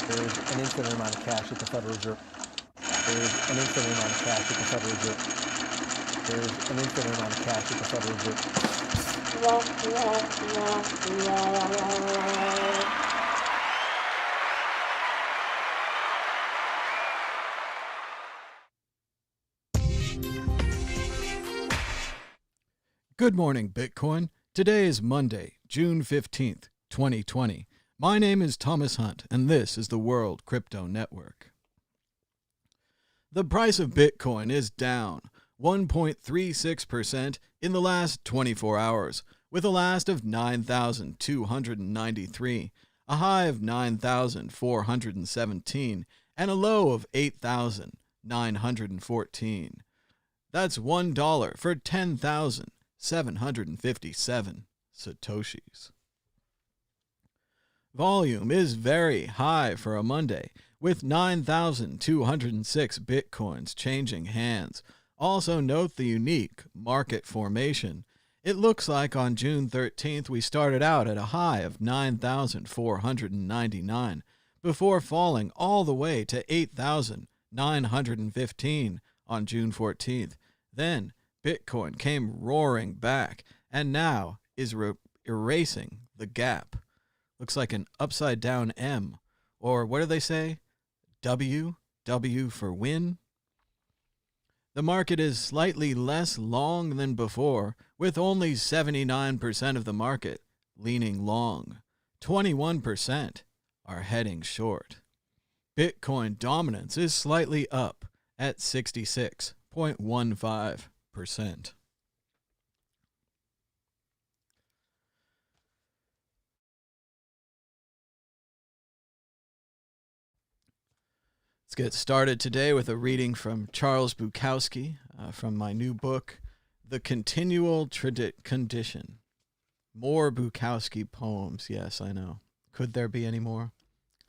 There's an infinite amount of cash at the Federal Reserve. There's an infinite amount of cash at the Federal Reserve. There's an infinite amount of cash at the Federal Reserve. Good morning, Bitcoin. Today is Monday, June 15th, 2020. My name is Thomas Hunt, and this is the World Crypto Network. The price of Bitcoin is down 1.36% in the last 24 hours, with a last of 9,293, a high of 9,417, and a low of 8,914. That's $1 for 10,757 Satoshis. Volume is very high for a Monday, with 9,206 Bitcoins changing hands. Also note the unique market formation. It looks like on June 13th we started out at a high of 9,499 before falling all the way to 8,915 on June 14th. Then Bitcoin came roaring back and now is erasing the gap. Looks like an upside down M, or what do they say? W for win. The market is slightly less long than before, with only 79% of the market leaning long. 21% are heading short. Bitcoin dominance is slightly up at 66.15%. Let's get started today with a reading from Charles Bukowski from my new book, The Continual Condition. More Bukowski poems. Yes, I know. Could there be any more?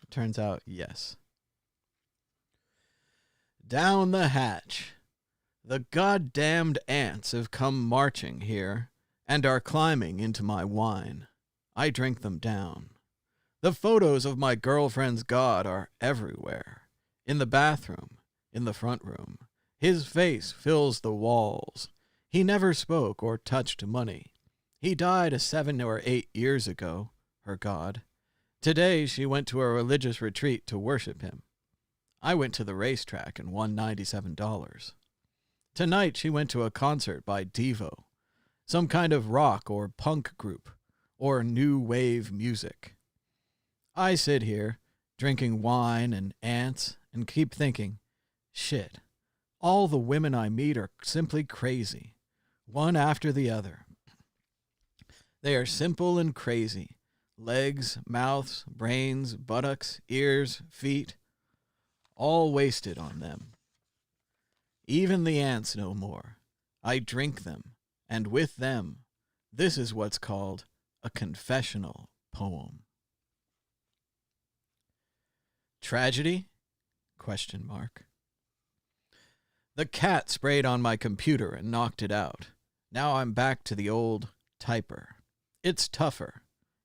It turns out, yes. Down the hatch. The goddamned ants have come marching here and are climbing into my wine. I drink them down. The photos of my girlfriend's god are everywhere. In the bathroom, in the front room, his face fills the walls. He never spoke or touched money. He died 7 or 8 years ago, her god. Today she went to a religious retreat to worship him. I went to the racetrack and won $97. Tonight she went to a concert by Devo, some kind of rock or punk group, or new wave music. I sit here, drinking wine and ants, and keep thinking, shit, all the women I meet are simply crazy, one after the other. They are simple and crazy. Legs, mouths, brains, buttocks, ears, feet, all wasted on them. Even the ants no more. I drink them, and with them, this is what's called a confessional poem. Tragedy? ? The cat sprayed on my computer and knocked it out. Now I'm back to the old typer. It's tougher.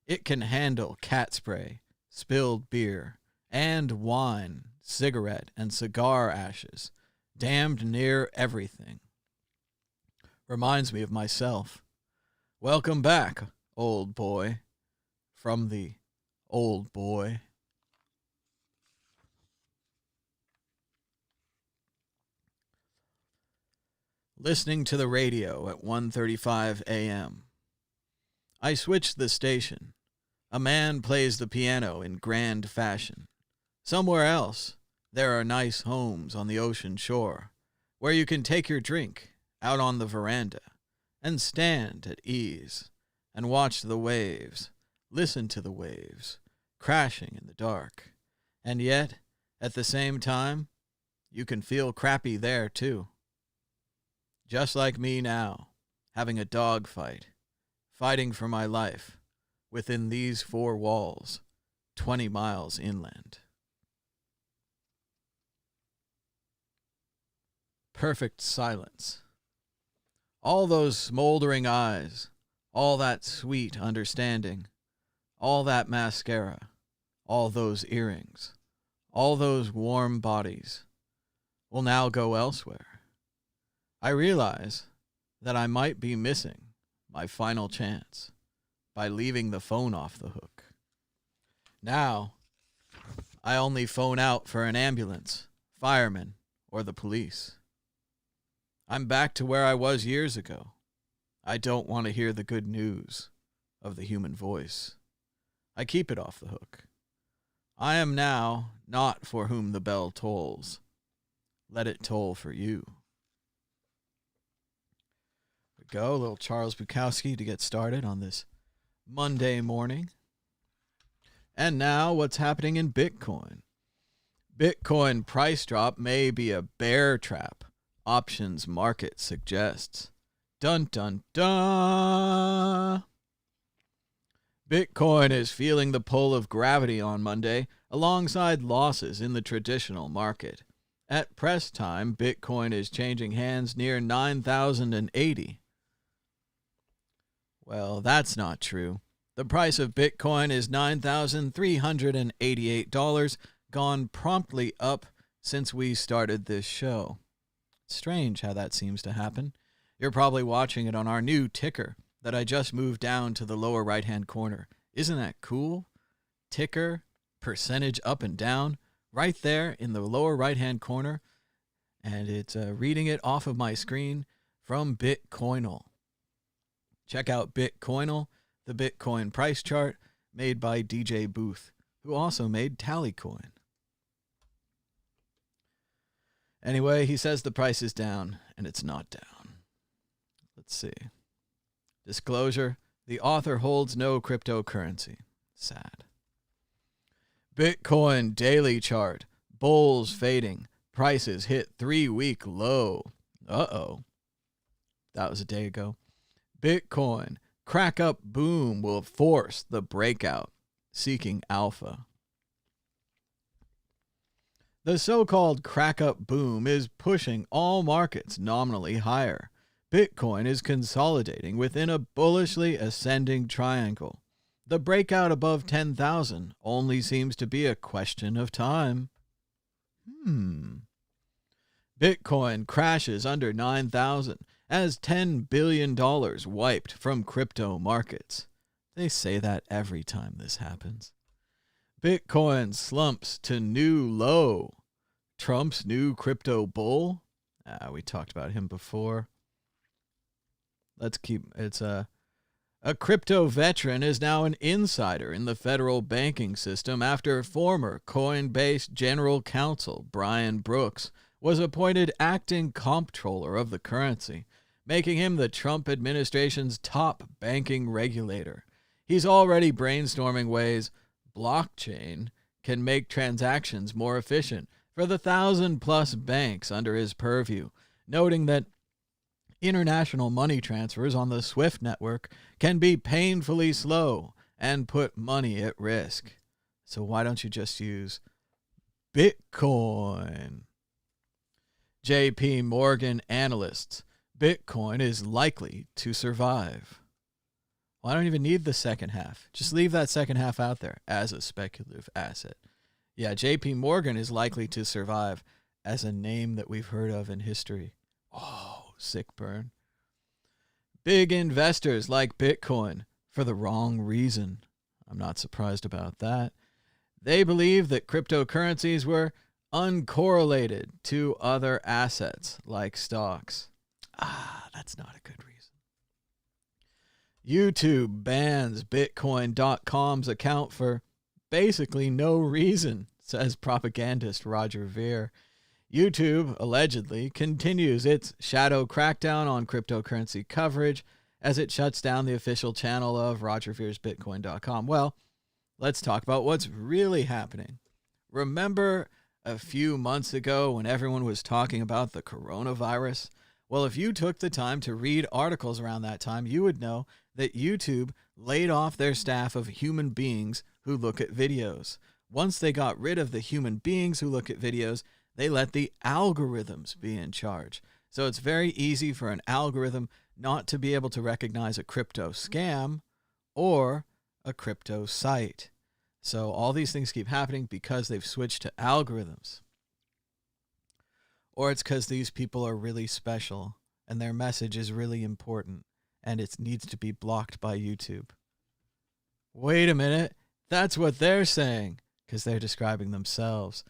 It can handle cat spray, spilled beer, and wine, cigarette, and cigar ashes. Damned near everything. Reminds me of myself. Welcome back, old boy. From the old boy. Listening to the radio at 1:35 a.m. I switched the station. A man plays the piano in grand fashion. Somewhere else, there are nice homes on the ocean shore, where you can take your drink out on the veranda and stand at ease and watch the waves, listen to the waves, crashing in the dark. And yet, at the same time, you can feel crappy there too. Just like me now, having a dogfight, fighting for my life within these four walls, 20 miles inland. Perfect silence. All those smoldering eyes, all that sweet understanding, all that mascara, all those earrings, all those warm bodies will now go elsewhere. I realize that I might be missing my final chance by leaving the phone off the hook. Now, I only phone out for an ambulance, fireman, or the police. I'm back to where I was years ago. I don't want to hear the good news of the human voice. I keep it off the hook. I am now not for whom the bell tolls. Let it toll for you. There we go, a little Charles Bukowski to get started on this Monday morning. And now what's happening in Bitcoin? Bitcoin price drop may be a bear trap, options market suggests. Dun dun dun! Bitcoin is feeling the pull of gravity on Monday, alongside losses in the traditional market. At press time, Bitcoin is changing hands near 9,080. Well, that's not true. The price of Bitcoin is $9,388, gone promptly up since we started this show. Strange how that seems to happen. You're probably watching it on our new ticker that I just moved down to the lower right-hand corner. Isn't that cool? Ticker, percentage up and down, right there in the lower right-hand corner. And it's reading it off of my screen from Bitcoinal. Check out Bitcoinal, the Bitcoin price chart made by DJ Booth, who also made Tallycoin. Anyway, he says the price is down, and it's not down. Let's see. Disclosure, the author holds no cryptocurrency. Sad. Bitcoin daily chart. Bulls fading. Prices hit 3-week low. Uh-oh. That was a day ago. Bitcoin. Crack up boom will force the breakout. Seeking alpha. The so-called crack-up boom is pushing all markets nominally higher. Bitcoin is consolidating within a bullishly ascending triangle. The breakout above 10,000 only seems to be a question of time. Bitcoin crashes under 9,000 as $10 billion wiped from crypto markets. They say that every time this happens. Bitcoin slumps to new low. Trump's new crypto bull? We talked about him before. A crypto veteran is now an insider in the federal banking system after former Coinbase General Counsel Brian Brooks was appointed acting comptroller of the currency, making him the Trump administration's top banking regulator. He's already brainstorming ways blockchain can make transactions more efficient for the 1,000-plus banks under his purview, noting that international money transfers on the SWIFT network can be painfully slow and put money at risk. So why don't you just use Bitcoin? JP Morgan analysts, Bitcoin is likely to survive. Well, I don't even need the second half. Just leave that second half out there as a speculative asset. Yeah, JP Morgan is likely to survive as a name that we've heard of in history. Oh, sick burn. Big investors like Bitcoin for the wrong reason. I'm not surprised about that. They believe that cryptocurrencies were uncorrelated to other assets like stocks. That's not a good reason. YouTube bans Bitcoin.com's account for basically no reason, says propagandist Roger Ver. YouTube allegedly continues its shadow crackdown on cryptocurrency coverage as it shuts down the official channel of Roger Ver's Bitcoin.com. Well, let's talk about what's really happening. Remember a few months ago when everyone was talking about the coronavirus? Well, if you took the time to read articles around that time, you would know that YouTube laid off their staff of human beings who look at videos. Once they got rid of the human beings who look at videos, they let the algorithms be in charge. So it's very easy for an algorithm not to be able to recognize a crypto scam or a crypto site. So all these things keep happening because they've switched to algorithms. Or it's because these people are really special and their message is really important and it needs to be blocked by YouTube. Wait a minute. That's what they're saying because they're describing themselves.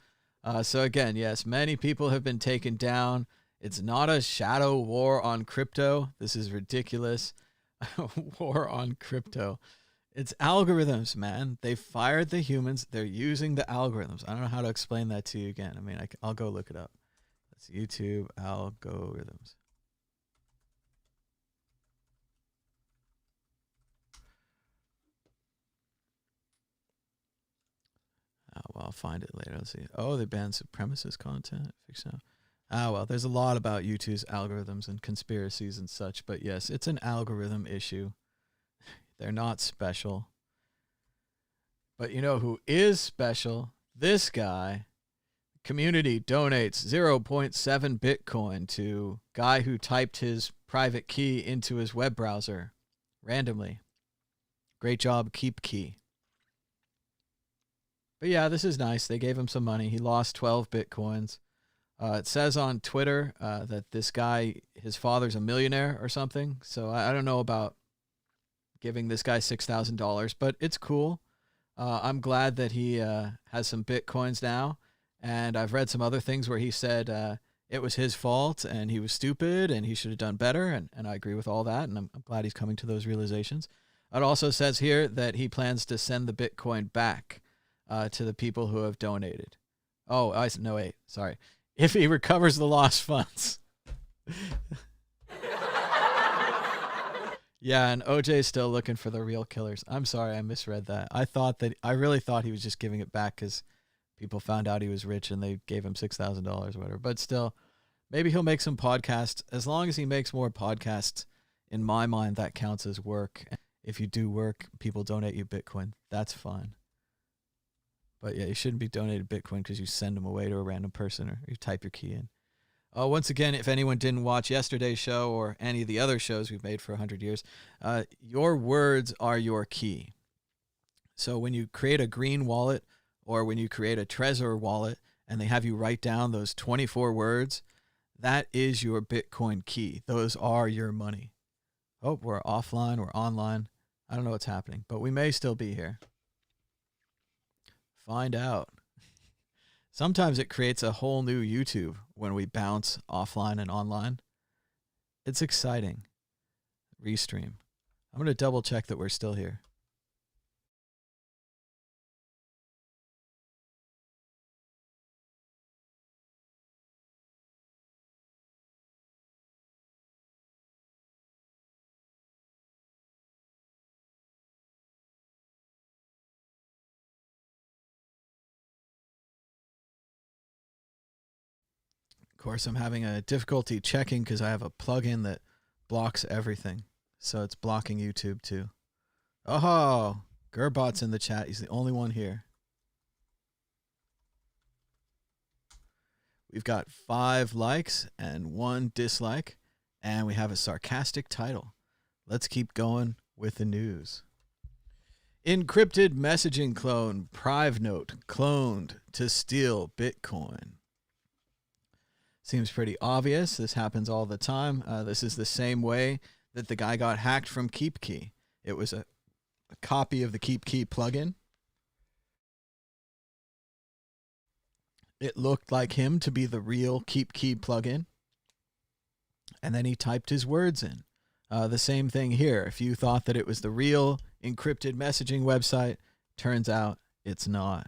So again, yes, many people have been taken down. It's not a shadow war on crypto. This is ridiculous. War on crypto. It's algorithms, man. They fired the humans. They're using the algorithms. I don't know how to explain that to you again. I mean, I'll go look it up. That's YouTube algorithms. Well, I'll find it later. Let's see. Oh, they banned supremacist content. Fix now. Well, there's a lot about YouTube's algorithms and conspiracies and such, but yes, it's an algorithm issue. They're not special. But you know who is special? This guy. Community donates 0.7 Bitcoin to guy who typed his private key into his web browser randomly. Great job, Keep Key. But yeah, this is nice. They gave him some money. He lost 12 Bitcoins. It says on Twitter that this guy, his father's a millionaire or something. So I don't know about giving this guy $6,000, but it's cool. I'm glad that he has some Bitcoins now. And I've read some other things where he said it was his fault and he was stupid and he should have done better. And I agree with all that. And I'm glad he's coming to those realizations. It also says here that he plans to send the Bitcoin back to the people who have donated. Oh, no, wait, sorry. If he recovers the lost funds. Yeah, and OJ's still looking for the real killers. I'm sorry, I misread that. I really thought he was just giving it back because people found out he was rich and they gave him $6,000 or whatever. But still, maybe he'll make some podcasts. As long as he makes more podcasts, in my mind, that counts as work. If you do work, people donate you Bitcoin. That's fine. But yeah, you shouldn't be donated Bitcoin because you send them away to a random person or you type your key in. Once again, if anyone didn't watch yesterday's show or any of the other shows we've made for 100 years, your words are your key. So when you create a green wallet or when you create a Trezor wallet and they have you write down those 24 words, that is your Bitcoin key. Those are your money. Oh, we're offline, we're online. I don't know what's happening, but we may still be here. Find out. Sometimes it creates a whole new YouTube when we bounce offline and online. It's exciting. Restream. I'm going to double check that we're still here. Of course, I'm having a difficulty checking because I have a plugin that blocks everything. So it's blocking YouTube too. Oh, Gerbot's in the chat. He's the only one here. We've got 5 likes and 1 dislike. And we have a sarcastic title. Let's keep going with the news. Encrypted messaging clone, PriveNote, cloned to steal Bitcoin. Seems pretty obvious. This happens all the time. This is the same way that the guy got hacked from KeepKey. It was a copy of the KeepKey plugin. It looked like him to be the real KeepKey plugin. And then he typed his words in. The same thing here. If you thought that it was the real encrypted messaging website, turns out it's not.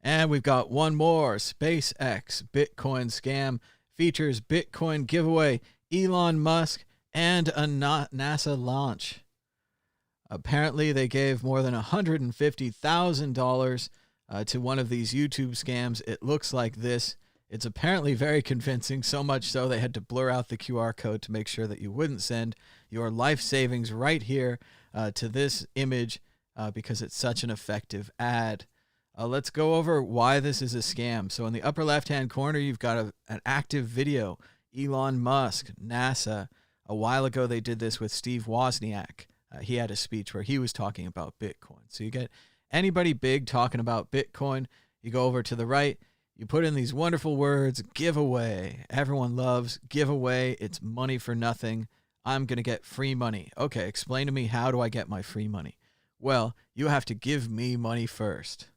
And we've got one more. SpaceX Bitcoin scam. Features Bitcoin giveaway, Elon Musk, and a NASA launch. Apparently, they gave more than $150,000 to one of these YouTube scams. It looks like this. It's apparently very convincing, so much so they had to blur out the QR code to make sure that you wouldn't send your life savings right here to this image because it's such an effective ad. Let's go over why this is a scam. So in the upper left-hand corner, you've got an active video. Elon Musk, NASA. A while ago, they did this with Steve Wozniak. He had a speech where he was talking about Bitcoin. So you get anybody big talking about Bitcoin. You go over to the right. You put in these wonderful words, giveaway. Everyone loves giveaway. It's money for nothing. I'm going to get free money. Okay, explain to me, how do I get my free money? Well, you have to give me money first.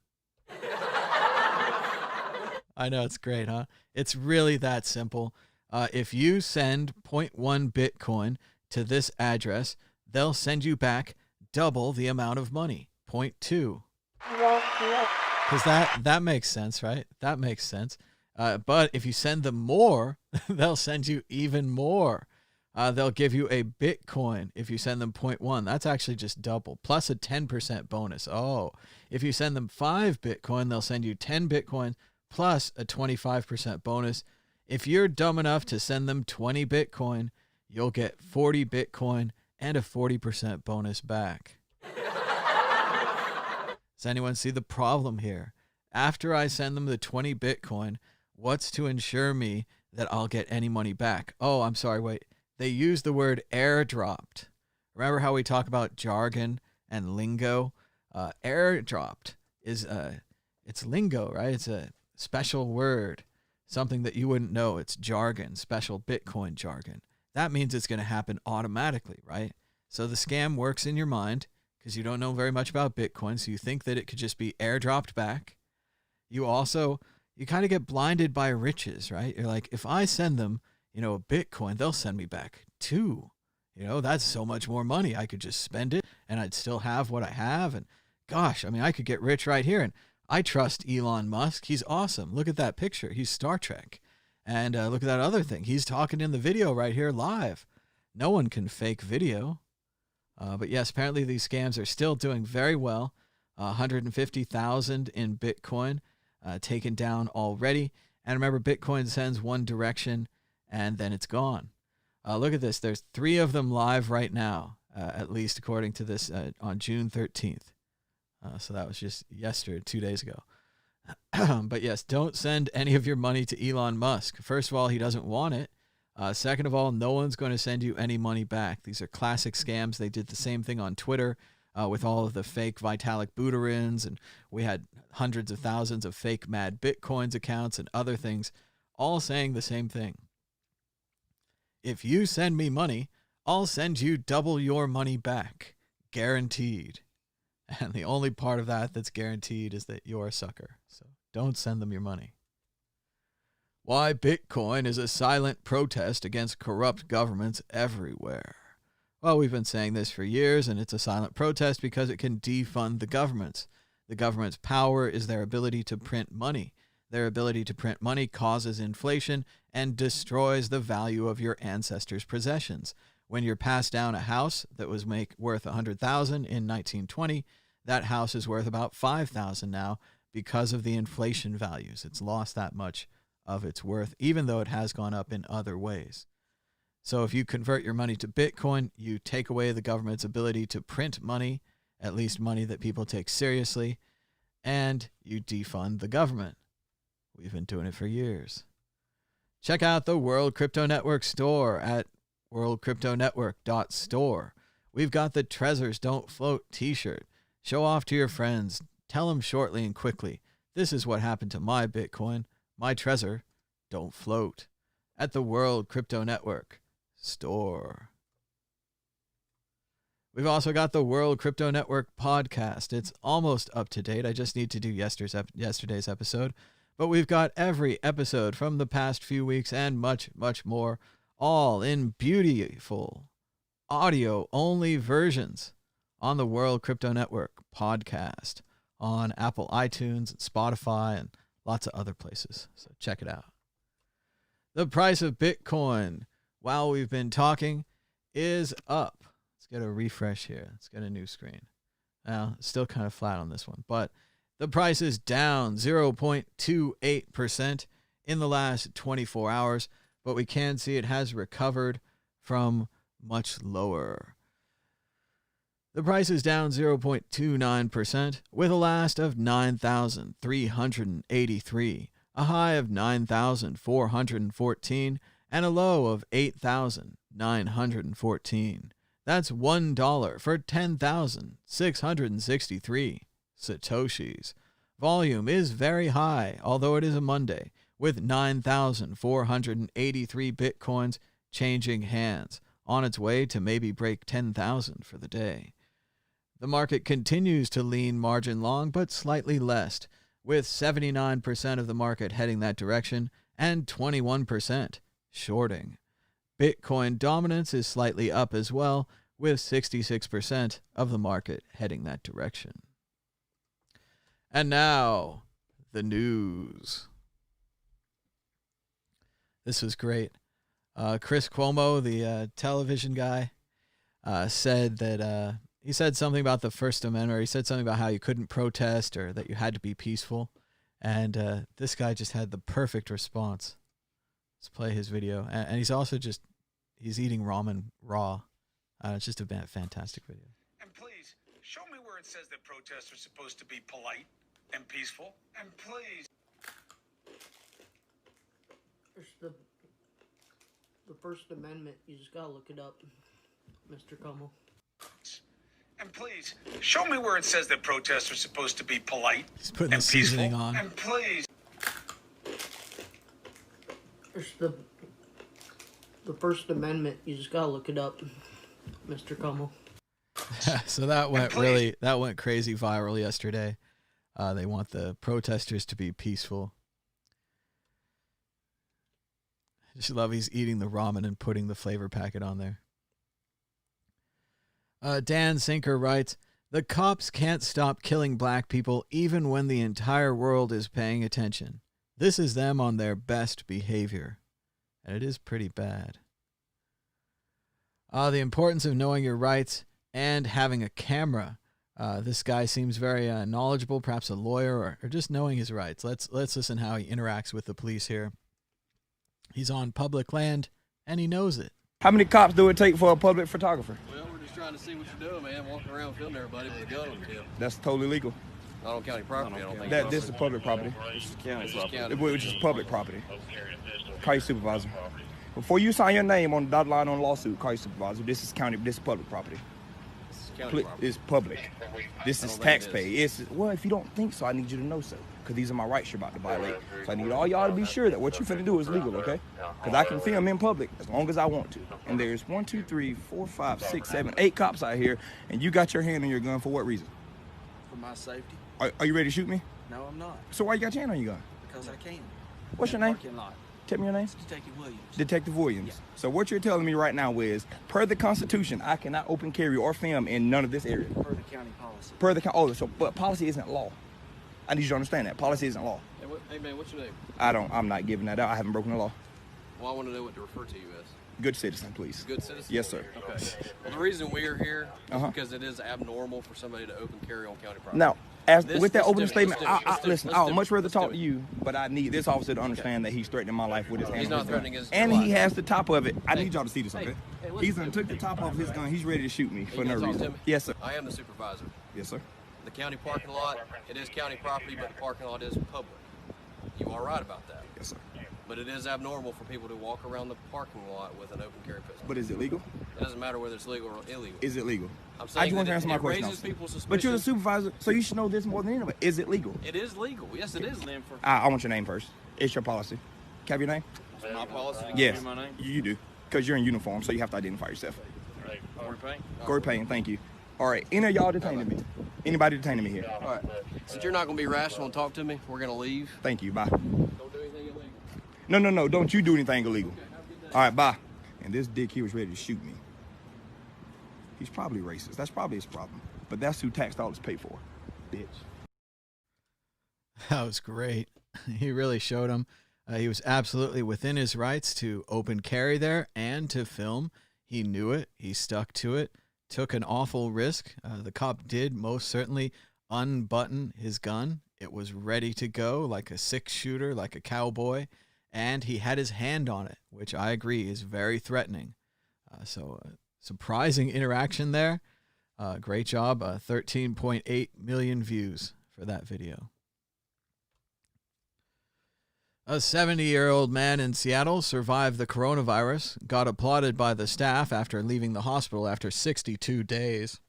I know, it's great, huh? It's really that simple. If you send 0.1 Bitcoin to this address, they'll send you back double the amount of money, 0.2. Because that makes sense, right? That makes sense. But if you send them more, they'll send you even more. They'll give you a Bitcoin if you send them 0.1. That's actually just double, plus a 10% bonus. Oh, if you send them 5 Bitcoin, they'll send you 10 Bitcoin plus a 25% bonus. If you're dumb enough to send them 20 Bitcoin, you'll get 40 Bitcoin and a 40% bonus back. Does anyone see the problem here? After I send them the 20 Bitcoin, what's to ensure me that I'll get any money back? Oh, I'm sorry, wait. They use the word airdropped. Remember how we talk about jargon and lingo? Airdropped is it's lingo, right? It's a special word, something that you wouldn't know. It's jargon, special Bitcoin jargon. That means it's going to happen automatically, right? So the scam works in your mind because you don't know very much about Bitcoin, so you think that it could just be airdropped back. You kind of get blinded by riches, right? You're like, if I send them, a Bitcoin, they'll send me back 2. That's so much more money. I could just spend it and I'd still have what I have. And gosh, I could get rich right here. And I trust Elon Musk. He's awesome. Look at that picture. He's Star Trek. And look at that other thing. He's talking in the video right here live. No one can fake video. But yes, apparently these scams are still doing very well. 150,000 in Bitcoin taken down already. And remember, Bitcoin sends one direction and then it's gone. Look at this. There's 3 of them live right now, at least according to this on June 13th. So that was just yesterday, 2 days ago. But yes, don't send any of your money to Elon Musk. First of all, he doesn't want it. Second of all, no one's going to send you any money back. These are classic scams. They did the same thing on Twitter with all of the fake Vitalik Buterins, and we had hundreds of thousands of fake Mad Bitcoins accounts and other things, all saying the same thing. If you send me money, I'll send you double your money back. Guaranteed. And the only part of that that's guaranteed is that you're a sucker. So don't send them your money. Why Bitcoin is a silent protest against corrupt governments everywhere. Well, we've been saying this for years, and it's a silent protest because it can defund the governments. The government's power is their ability to print money. Their ability to print money causes inflation and destroys the value of your ancestors' possessions. When you're passed down a house that was worth $100,000 in 1920, that house is worth about $5,000 now because of the inflation values. It's lost that much of its worth, even though it has gone up in other ways. So if you convert your money to Bitcoin, you take away the government's ability to print money, at least money that people take seriously, and you defund the government. We've been doing it for years. Check out the World Crypto Network store at worldcryptonetwork.store. We've got the Treasures Don't Float t-shirt. Show off to your friends. Tell them shortly and quickly, this is what happened to my Bitcoin. My treasure don't float. At the World Crypto Network store. We've also got the World Crypto Network podcast. It's almost up to date. I just need to do yesterday's episode. But we've got every episode from the past few weeks and much, much more, all in beautiful audio-only versions on the World Crypto Network podcast on Apple iTunes and Spotify and lots of other places. So check it out. The price of Bitcoin, while we've been talking, is up. Let's get a refresh here. Let's get a new screen. Now, it's still kind of flat on this one, but The price is down 0.28% in the last 24 hours, but we can see it has recovered from much lower. The price is down 0.29% with a last of 9,383, a high of 9,414, and a low of 8,914. That's $1 for 10,663 Satoshis. Volume is very high, although it is a Monday, with 9,483 Bitcoins changing hands, on its way to maybe break 10,000 for the day. The market continues to lean margin long, but slightly less, with 79% of the market heading that direction and 21% shorting. Bitcoin dominance is slightly up as well, with 66% of the market heading that direction. And now, the news. This was great. Chris Cuomo, the television guy, said that he said something about the First Amendment, or he said something about how you couldn't protest or that you had to be peaceful. And this guy just had the perfect response. Let's play his video. And he's also he's eating ramen raw. It's just a fantastic video. And please, show me where it says that protests are supposed to be polite and peaceful. And please. There's the First Amendment. You just gotta look it up, Mr. Cuomo. And please, show me where it says that protests are supposed to be polite He's putting and the seasoning peaceful. on. And please. There's the First Amendment. You just gotta look it up, Mr. Cuomo. So that went crazy viral yesterday. They want the protesters to be peaceful. I just love he's eating the ramen and putting the flavor packet on there. Dan Sinker writes, the cops can't stop killing black people even when the entire world is paying attention. This is them on their best behavior. And it is pretty bad. The importance of knowing your rights and having a camera. This guy seems very knowledgeable, perhaps a lawyer or just knowing his rights. Let's listen how he interacts with the police here. He's on public land, and he knows it. How many cops do it take for a public photographer? Well, we're just trying to see what you're doing, man. Walking around filming everybody with a gun on your hip. That's totally legal. Not on county property, I don't think. This is public property. This is county. Which is public property. Call your supervisor. Before you sign your name on the dotted line on the lawsuit, call your supervisor. This is county. This is public property. This is county property. It's public. This is taxpayer. Well, if you don't think so, I need you to know so. Because these are my rights you're about to violate. So I need all y'all to be sure that what you're finna do is legal, okay? Because I can film in public as long as I want to. And there's 1, 2, 3, 4, 5, 6, 7, 8 cops out here, and you got your hand on your gun for what reason? For my safety. Are you ready to shoot me? No, I'm not. So why you got your hand on your gun? Because I can. What's your name? Parking lot. Tell me your name. Detective Williams. Detective Williams. Yeah. So what you're telling me right now is, per the Constitution, I cannot open carry or film in none of this area. Per the county policy. But policy isn't law. I need you to understand that. Policy isn't law. Hey, man, what's your name? I'm not giving that out. I haven't broken the law. Well, I want to know what to refer to you as. Good citizen, please. Good citizen? Yes, sir. Okay. Well, the reason we're here is Uh-huh. because it is abnormal for somebody to open carry on county property. Now, with that opening statement, listen, I would much rather talk to it. you, but I need this officer to understand that he's threatening my life with his hand. He's on not his gun. threatening his And life. he has the top of it. I Hey. need y'all to see this, okay? Hey, listen He's to done me. took the top off his gun. He's ready to shoot me for You no gonna talk to reason. me? Yes, sir. I am the supervisor. Yes, sir. The county parking lot, it is county property, but the parking lot is public. You are right about that. Yes, sir. But it is abnormal for people to walk around the parking lot with an open carry pistol. But is it legal? It doesn't matter whether it's legal or illegal. Is it legal? I'm I saying just want that to answer my it question. raises officer. people's suspicion. But you're the supervisor, so you should know this more than anybody. Is it legal? It is legal. Yes, it is. I want your name first. It's your policy. Can I have your name? It's my policy to give Yes. you my name. You do. Because you're in uniform, so you have to identify yourself. Corey Payne. Corey Payne, thank you. All right, any of y'all detaining me? Anybody detaining me here? All right. Since you're not going to be rational and talk to me, we're going to leave. Thank you, bye. Don't do anything illegal. No, don't you do anything illegal. All right, bye. And this dick here was ready to shoot me. He's probably racist. That's probably his problem. But that's who tax dollars pay for, bitch. That was great. He really showed him. He was absolutely within his rights to open carry there and to film. He knew it. He stuck to it. Took an awful risk. The cop did most certainly unbutton his gun It was ready to go like a six-shooter, like a cowboy, and he had his hand on it, which I agree is very threatening. Surprising interaction there. Great job. 13.8 million views for that video. A 70-year-old man in Seattle survived the coronavirus, got applauded by the staff after leaving the hospital after 62 days,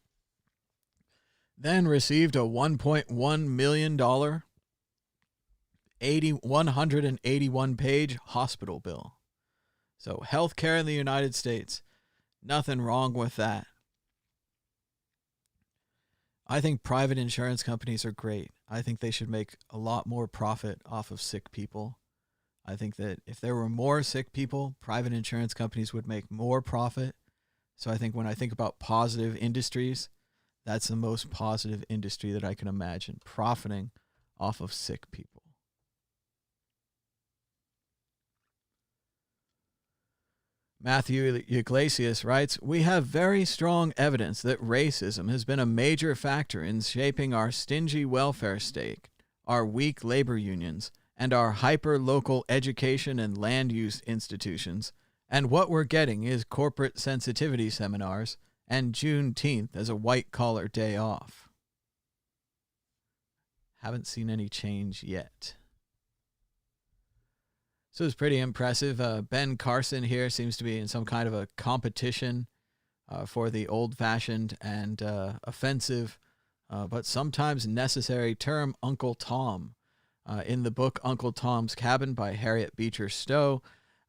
then received a $1.1 million 181-page hospital bill. So healthcare in the United States, nothing wrong with that. I think private insurance companies are great. I think they should make a lot more profit off of sick people. I think that if there were more sick people, private insurance companies would make more profit. So I think when I think about positive industries, that's the most positive industry that I can imagine, profiting off of sick people. Matthew Iglesias writes, "We have very strong evidence that racism has been a major factor in shaping our stingy welfare state, our weak labor unions, and our hyper-local education and land use institutions, and what we're getting is corporate sensitivity seminars and Juneteenth as a white-collar day off." Haven't seen any change yet. So it's pretty impressive. Ben Carson here seems to be in some kind of a competition for the old-fashioned and offensive, but sometimes necessary term Uncle Tom. In the book Uncle Tom's Cabin by Harriet Beecher Stowe,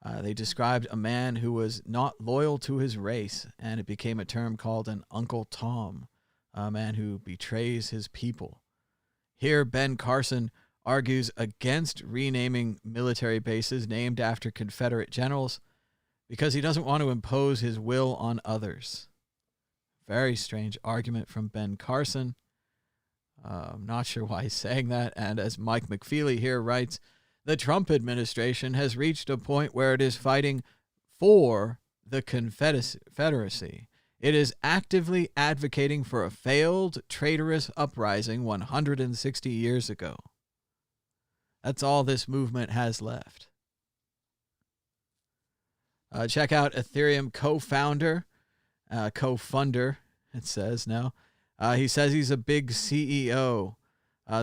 they described a man who was not loyal to his race, and it became a term called an Uncle Tom, a man who betrays his people. Here, Ben Carson argues against renaming military bases named after Confederate generals because he doesn't want to impose his will on others. Very strange argument from Ben Carson. I'm not sure why he's saying that. And as Mike McFeely here writes, the Trump administration has reached a point where it is fighting for the Confederacy. It is actively advocating for a failed traitorous uprising 160 years ago. That's all this movement has left. Check out Ethereum co-funder, it says now. He says he's a big CEO.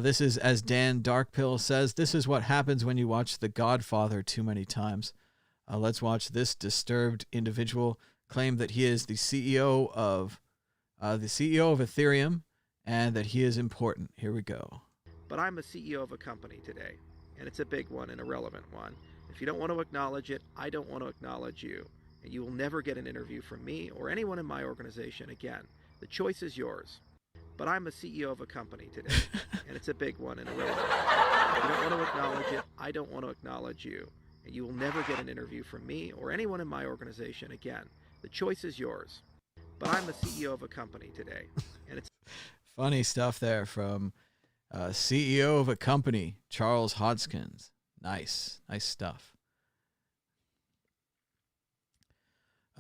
This is, as Dan Darkpill says, this is what happens when you watch The Godfather too many times. Let's watch this disturbed individual claim that he is the CEO of Ethereum and that he is important. Here we go. But I'm a CEO of a company today, and it's a big one and a relevant one. If you don't want to acknowledge it, I don't want to acknowledge you. And you will never get an interview from me or anyone in my organization again. The choice is yours. But I'm a CEO of a company today, and it's a big one and a relevant one. If you don't want to acknowledge it, I don't want to acknowledge you. And you will never get an interview from me or anyone in my organization again. The choice is yours. But I'm the CEO of a company today, and it's funny stuff there from CEO of a company, Charles Hodgkins. Nice stuff.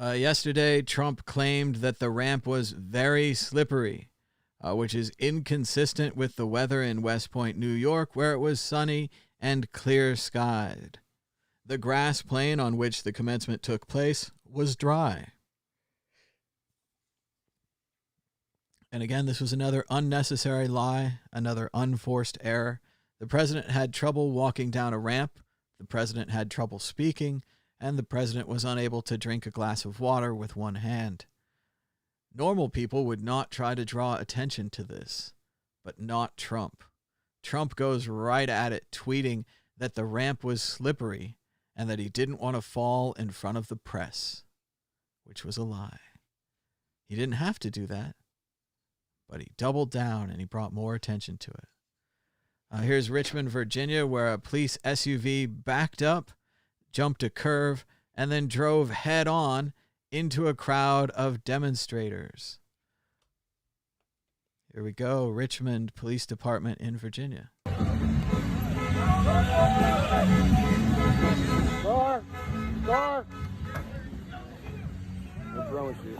Yesterday, Trump claimed that the ramp was very slippery, which is inconsistent with the weather in West Point, New York, where it was sunny and clear-skied. The grass plain on which the commencement took place was dry. And again, this was another unnecessary lie, another unforced error. The president had trouble walking down a ramp, the president had trouble speaking, and the president was unable to drink a glass of water with one hand. Normal people would not try to draw attention to this, but not Trump. Trump goes right at it, tweeting that the ramp was slippery and that he didn't want to fall in front of the press, which was a lie. He didn't have to do that, but he doubled down and he brought more attention to it. Here's Richmond, Virginia, where a police SUV backed up, jumped a curve, and then drove head-on into a crowd of demonstrators. Here we go, Richmond Police Department in Virginia. Car! What's wrong with you?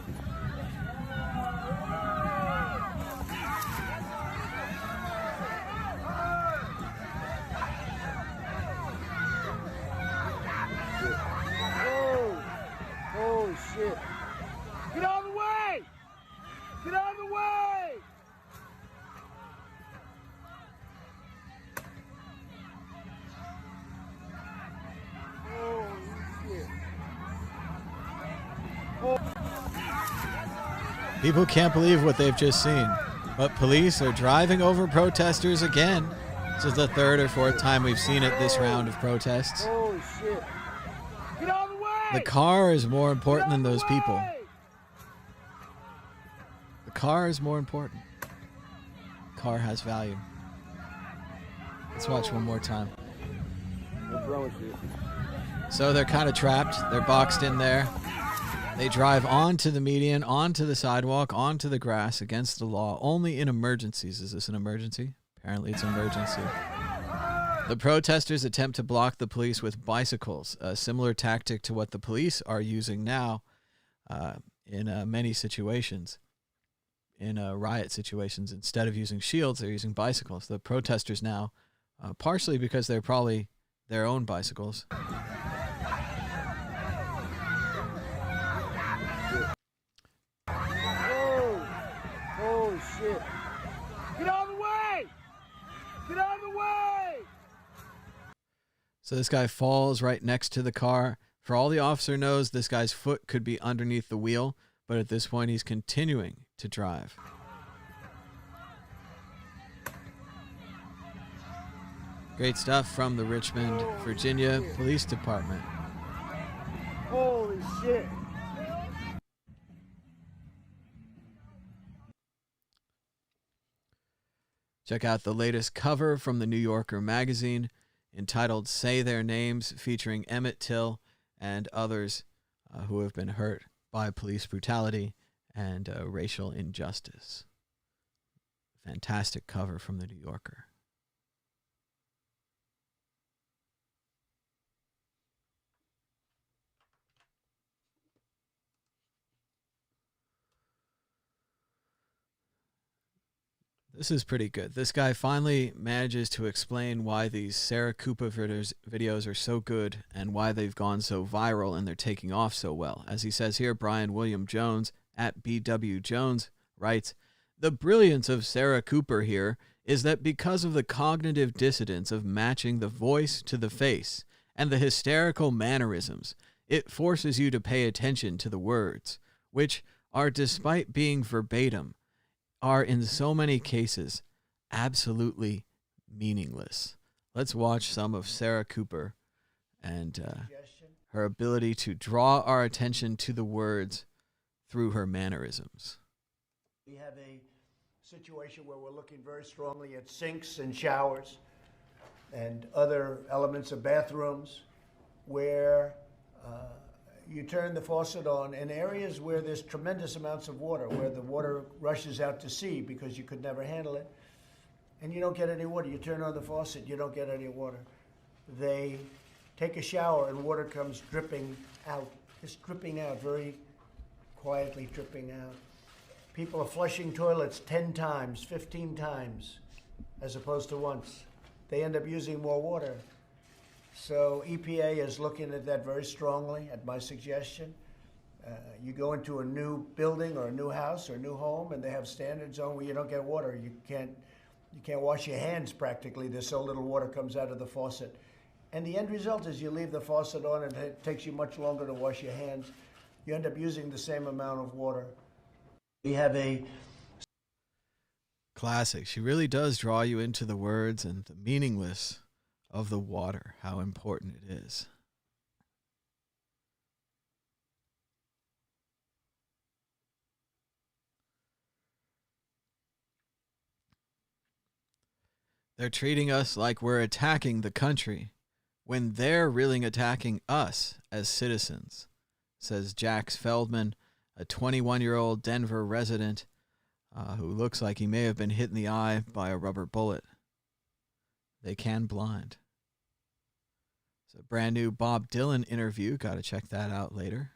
People can't believe what they've just seen, but police are driving over protesters again. This is the third or fourth time we've seen it this round of protests. Holy shit. Get out of the way! The car is more important than those people. The car is more important. The car has value. Let's watch one more time. What's wrong with you? So they're kind of trapped. They're boxed in there. They drive onto the median, onto the sidewalk, onto the grass against the law, only in emergencies. Is this an emergency? Apparently it's an emergency. The protesters attempt to block the police with bicycles, a similar tactic to what the police are using now in many situations. In riot situations, instead of using shields, they're using bicycles. The protesters now, partially because they're probably their own bicycles. Whoa! Holy shit. Get out of the way! Get out of the way! So this guy falls right next to the car. For all the officer knows, this guy's foot could be underneath the wheel, but at this point he's continuing to drive. Great stuff from the Richmond, Virginia Police Department. Holy shit. Check out the latest cover from the New Yorker magazine entitled Say Their Names, featuring Emmett Till and others who have been hurt by police brutality and racial injustice. Fantastic cover from the New Yorker. This is pretty good. This guy finally manages to explain why these Sarah Cooper videos are so good and why they've gone so viral and they're taking off so well. As he says here, Brian William Jones at BW Jones writes, "The brilliance of Sarah Cooper here is that because of the cognitive dissonance of matching the voice to the face and the hysterical mannerisms, it forces you to pay attention to the words, which are, despite being verbatim, are in so many cases absolutely meaningless." Let's watch some of Sarah Cooper and her ability to draw our attention to the words through her mannerisms. We have a situation where we're looking very strongly at sinks and showers and other elements of bathrooms where you turn the faucet on in areas where there's tremendous amounts of water, where the water rushes out to sea because you could never handle it, and you don't get any water. You turn on the faucet, you don't get any water. They take a shower and water comes dripping out, just dripping out, very quietly dripping out. People are flushing toilets 10 times, 15 times, as opposed to once. They end up using more water. So EPA is looking at that very strongly, at my suggestion. You go into a new building or a new house or a new home, and they have standards on where you don't get water. You can't wash your hands practically. There's so little water comes out of the faucet. And the end result is you leave the faucet on, and it takes you much longer to wash your hands. You end up using the same amount of water. We have a classic. She really does draw you into the words and the meaningless of the water, how important it is. They're treating us like we're attacking the country when they're really attacking us as citizens, says Jax Feldman, a 21-year-old Denver resident who looks like he may have been hit in the eye by a rubber bullet. They can blind. It's a brand new Bob Dylan interview. Got to check that out later.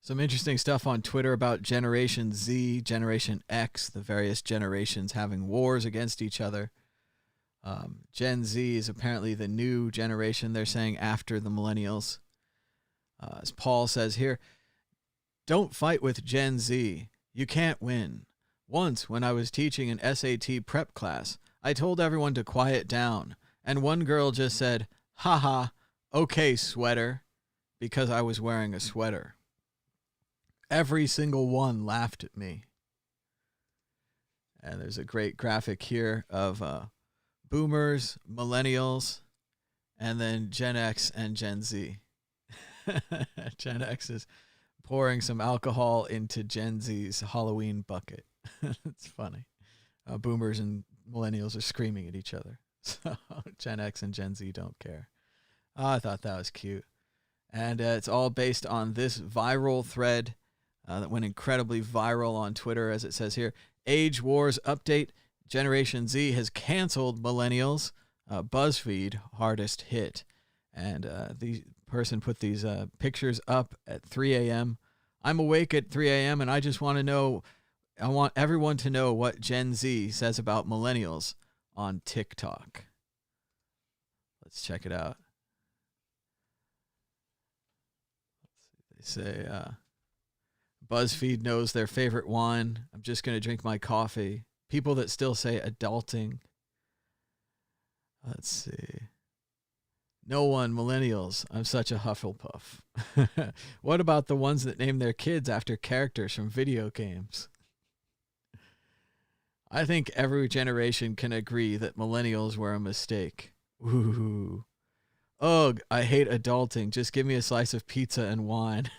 Some interesting stuff on Twitter about Generation Z, Generation X, the various generations having wars against each other. Gen Z is apparently the new generation, they're saying, after the millennials. As Paul says here, don't fight with Gen Z. You can't win. Once, when I was teaching an SAT prep class, I told everyone to quiet down, and one girl just said, "Haha, okay, sweater." because I was wearing a sweater. Every single one laughed at me. And there's a great graphic here of boomers, millennials, and then Gen X and Gen Z. Gen X is pouring some alcohol into Gen Z's Halloween bucket. It's funny. Boomers and millennials are screaming at each other. So Gen X and Gen Z don't care. I thought that was cute. And it's all based on this viral thread that went incredibly viral on Twitter, as it says here. Age Wars update. Generation Z has canceled millennials. BuzzFeed hardest hit. And the person put these pictures up at 3 a.m. I'm awake at 3 a.m. and I just want to know, I want everyone to know what Gen Z says about millennials on TikTok. Let's check it out. Let's see. They say, BuzzFeed knows their favorite wine. I'm just going to drink my coffee. People that still say adulting. Let's see. No one, millennials. I'm such a Hufflepuff. What about the ones that name their kids after characters from video games? I think every generation can agree that millennials were a mistake. Ooh. Ugh, I hate adulting. Just give me a slice of pizza and wine.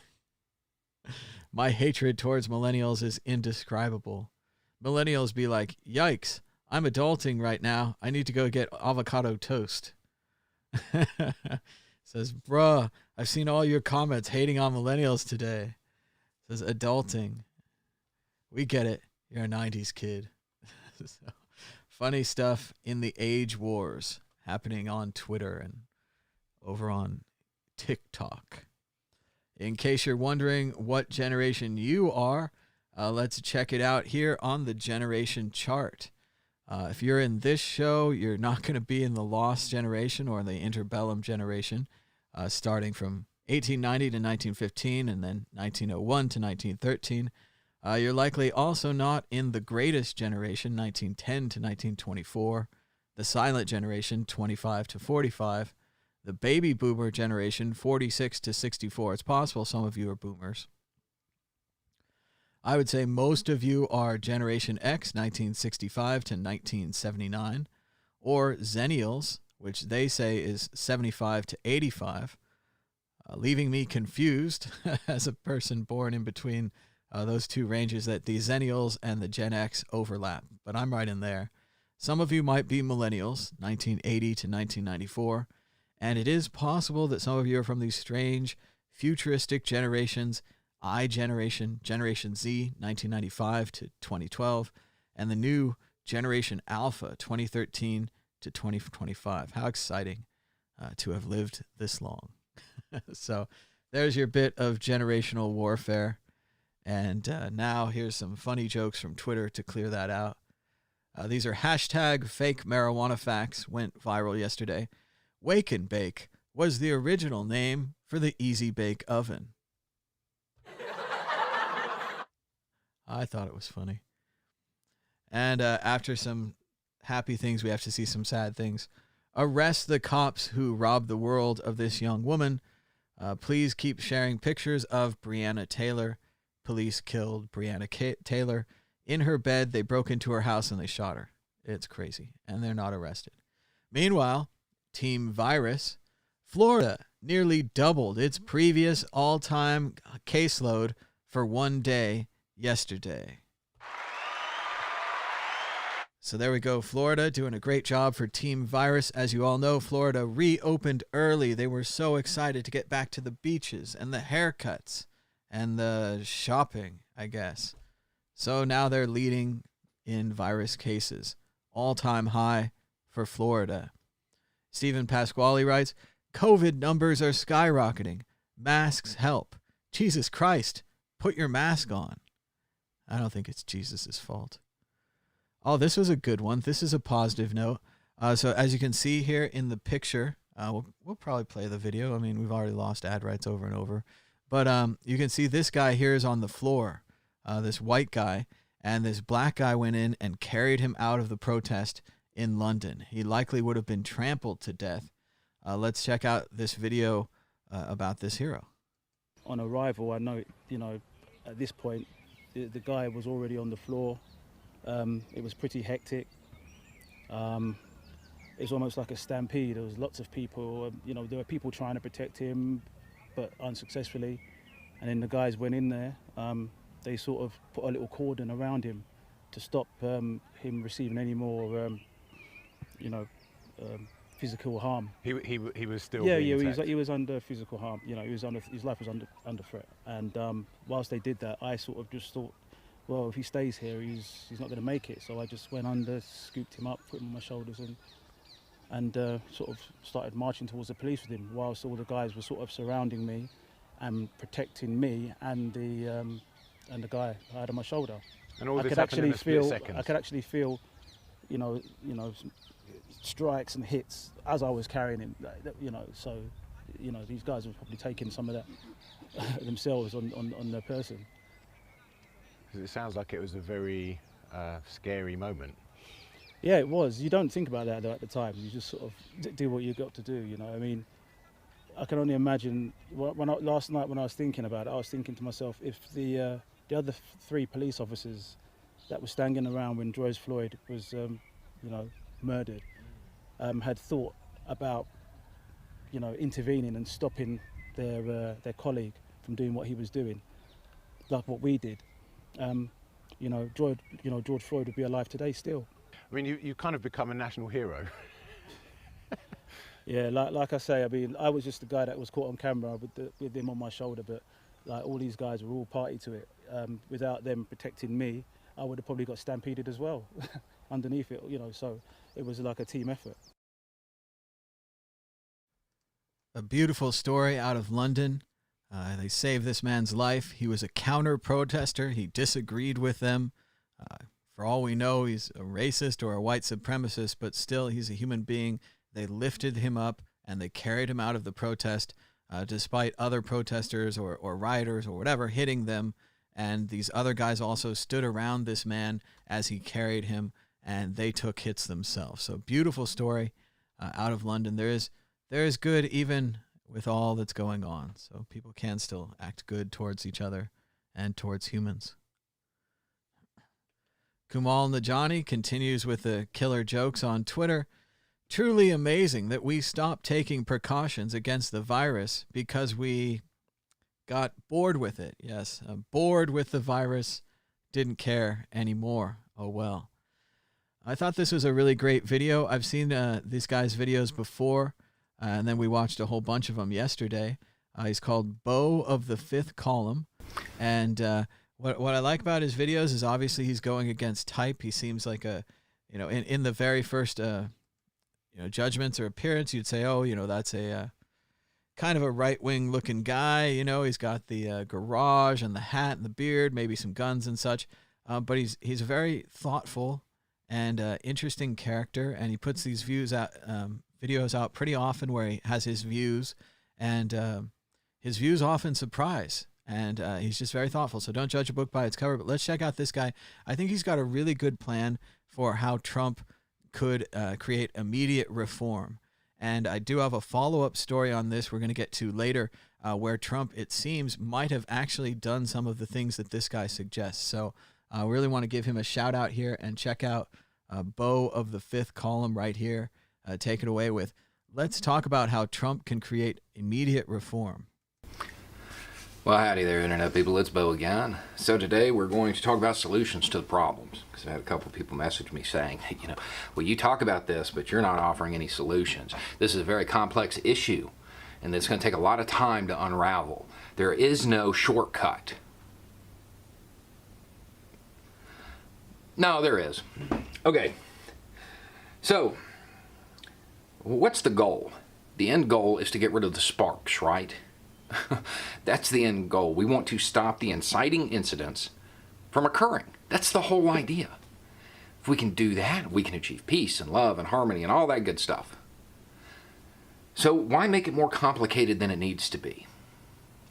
My hatred towards millennials is indescribable. Millennials be like, yikes, I'm adulting right now. I need to go get avocado toast. Says, bruh, I've seen all your comments hating on millennials today. Says, adulting. We get it. You're a 90s kid. So, funny stuff in the age wars happening on Twitter and over on TikTok. In case you're wondering what generation you are, let's check it out here on the generation chart. If you're in this show, you're not going to be in the lost generation or the interbellum generation, starting from 1890 to 1915 and then 1901 to 1913. You're likely also not in the greatest generation, 1910 to 1924, the silent generation, 25 to 45, the baby boomer generation, 46 to 64. It's possible some of you are boomers. I would say most of you are Generation X, 1965 to 1979, or Zennials, which they say is 75 to 85, leaving me confused as a person born in between those two ranges that the Zennials and the Gen X overlap, but I'm right in there. Some of you might be Millennials, 1980 to 1994, and it is possible that some of you are from these strange futuristic generations, I generation, Generation Z, 1995 to 2012, and the new Generation Alpha, 2013 to 2025. How exciting to have lived this long. So there's your bit of generational warfare. And now here's some funny jokes from Twitter to clear that out. These are hashtag fake marijuana facts, went viral yesterday. Wake and Bake was the original name for the Easy Bake Oven. I thought it was funny. And after some happy things, we have to see some sad things. Arrest the cops who robbed the world of this young woman. Please keep sharing pictures of Breonna Taylor. Police killed Breonna Taylor. In her bed, they broke into her house and they shot her. It's crazy. And they're not arrested. Meanwhile, Team Virus, Florida nearly doubled its previous all-time caseload for one day yesterday. So there we go. Florida doing a great job for Team Virus. As you all know, Florida reopened early. They were so excited to get back to the beaches and the haircuts and the shopping, I guess. So now they're leading in virus cases. All-time high for Florida. Stephen Pasquale writes, COVID numbers are skyrocketing. Masks help. Jesus Christ, put your mask on. I don't think it's Jesus' fault. Oh, this was a good one. This is a positive note. So as you can see here in the picture, we'll probably play the video. I mean, we've already lost ad rights over and over. But you can see this guy here is on the floor, this white guy, and this black guy went in and carried him out of the protest in London. He likely would have been trampled to death. Let's check out this video about this hero. on arrival, I know, at this point, the guy was already on the floor. It was pretty hectic. It was almost like a stampede. There was lots of people, there were people trying to protect him, but unsuccessfully. And then the guys went in there. They sort of put a little cordon around him to stop him receiving any more, physical harm. He was still he was under physical harm. His life was under threat. And whilst they did that, I sort of just thought, well, if he stays here, he's not going to make it. So I just went under, scooped him up, put him on my shoulders, and sort of started marching towards the police with him, whilst all the guys were sort of surrounding me and protecting me and the guy I had on my shoulder. And all this happened in a split second. I could actually feel, strikes and hits as I was carrying him. So these guys were probably taking some of that themselves on their person. Because it sounds like it was a very scary moment. Yeah, it was. You don't think about that though at the time. You just sort of do what you got to do. I mean, I can only imagine last night when I was thinking about it, I was thinking to myself, if the other 3 police officers that were standing around when George Floyd was, murdered, had thought about, intervening and stopping their colleague from doing what he was doing, like what we did, George Floyd would be alive today still. I mean, you kind of become a national hero. Yeah, like I say, I mean, I was just the guy that was caught on camera with him on my shoulder, but like all these guys were all party to it. Without them protecting me, I would have probably got stampeded as well underneath it, so it was like a team effort. A beautiful story out of London. They saved this man's life. He was a counter-protester. He disagreed with them. For all we know, he's a racist or a white supremacist, but still he's a human being. They lifted him up and they carried him out of the protest, despite other protesters or rioters or whatever hitting them. And these other guys also stood around this man as he carried him, and they took hits themselves. So beautiful story out of London. There is good even with all that's going on. So people can still act good towards each other and towards humans. Kumal Najani continues with the killer jokes on Twitter. Truly amazing that we stopped taking precautions against the virus because we got bored with it. Yes, bored with the virus, didn't care anymore. Oh well. I thought this was a really great video. I've seen these guys' videos before, and then we watched a whole bunch of them yesterday. He's called Beau of the Fifth Column, and what I like about his videos is obviously he's going against type. He seems like in the very first judgments or appearance, you'd say, oh, that's a kind of a right-wing looking guy. He's got the garage and the hat and the beard, maybe some guns and such. But he's a very thoughtful and interesting character, and he puts these videos out pretty often where he has his views, and his views often surprise. And he's just very thoughtful. So don't judge a book by its cover. But let's check out this guy. I think he's got a really good plan for how Trump could create immediate reform. And I do have a follow-up story on this we're going to get to later, where Trump, it seems, might have actually done some of the things that this guy suggests. So I really want to give him a shout-out here and check out Beau of the Fifth Column right here. Take it away with, let's talk about how Trump can create immediate reform. Well, howdy there, Internet people. It's Beau again. So today we're going to talk about solutions to the problems, because I had a couple of people message me saying, hey, well, you talk about this, but you're not offering any solutions. This is a very complex issue, and it's going to take a lot of time to unravel. There is no shortcut. No, there is. Okay. So, what's the goal? The end goal is to get rid of the sparks, right? That's the end goal. We want to stop the inciting incidents from occurring. That's the whole idea. If we can do that, we can achieve peace and love and harmony and all that good stuff. So why make it more complicated than it needs to be?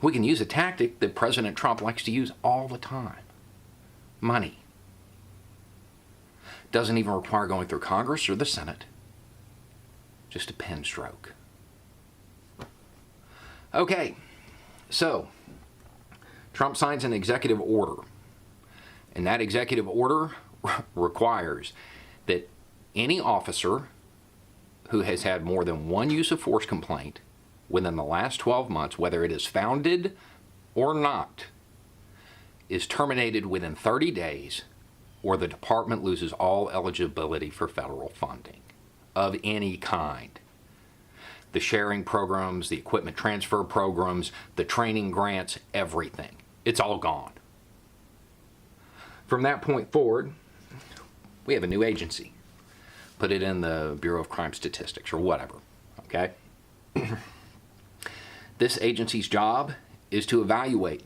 We can use a tactic that President Trump likes to use all the time. Money. Doesn't even require going through Congress or the Senate. Just a pen stroke. Okay, so Trump signs an executive order, and that executive order requires that any officer who has had more than one use of force complaint within the last 12 months, whether it is founded or not, is terminated within 30 days, or the department loses all eligibility for federal funding of any kind. The sharing programs, the equipment transfer programs, the training grants, everything. It's all gone. From that point forward, we have a new agency. Put it in the Bureau of Crime Statistics or whatever, okay? This agency's job is to evaluate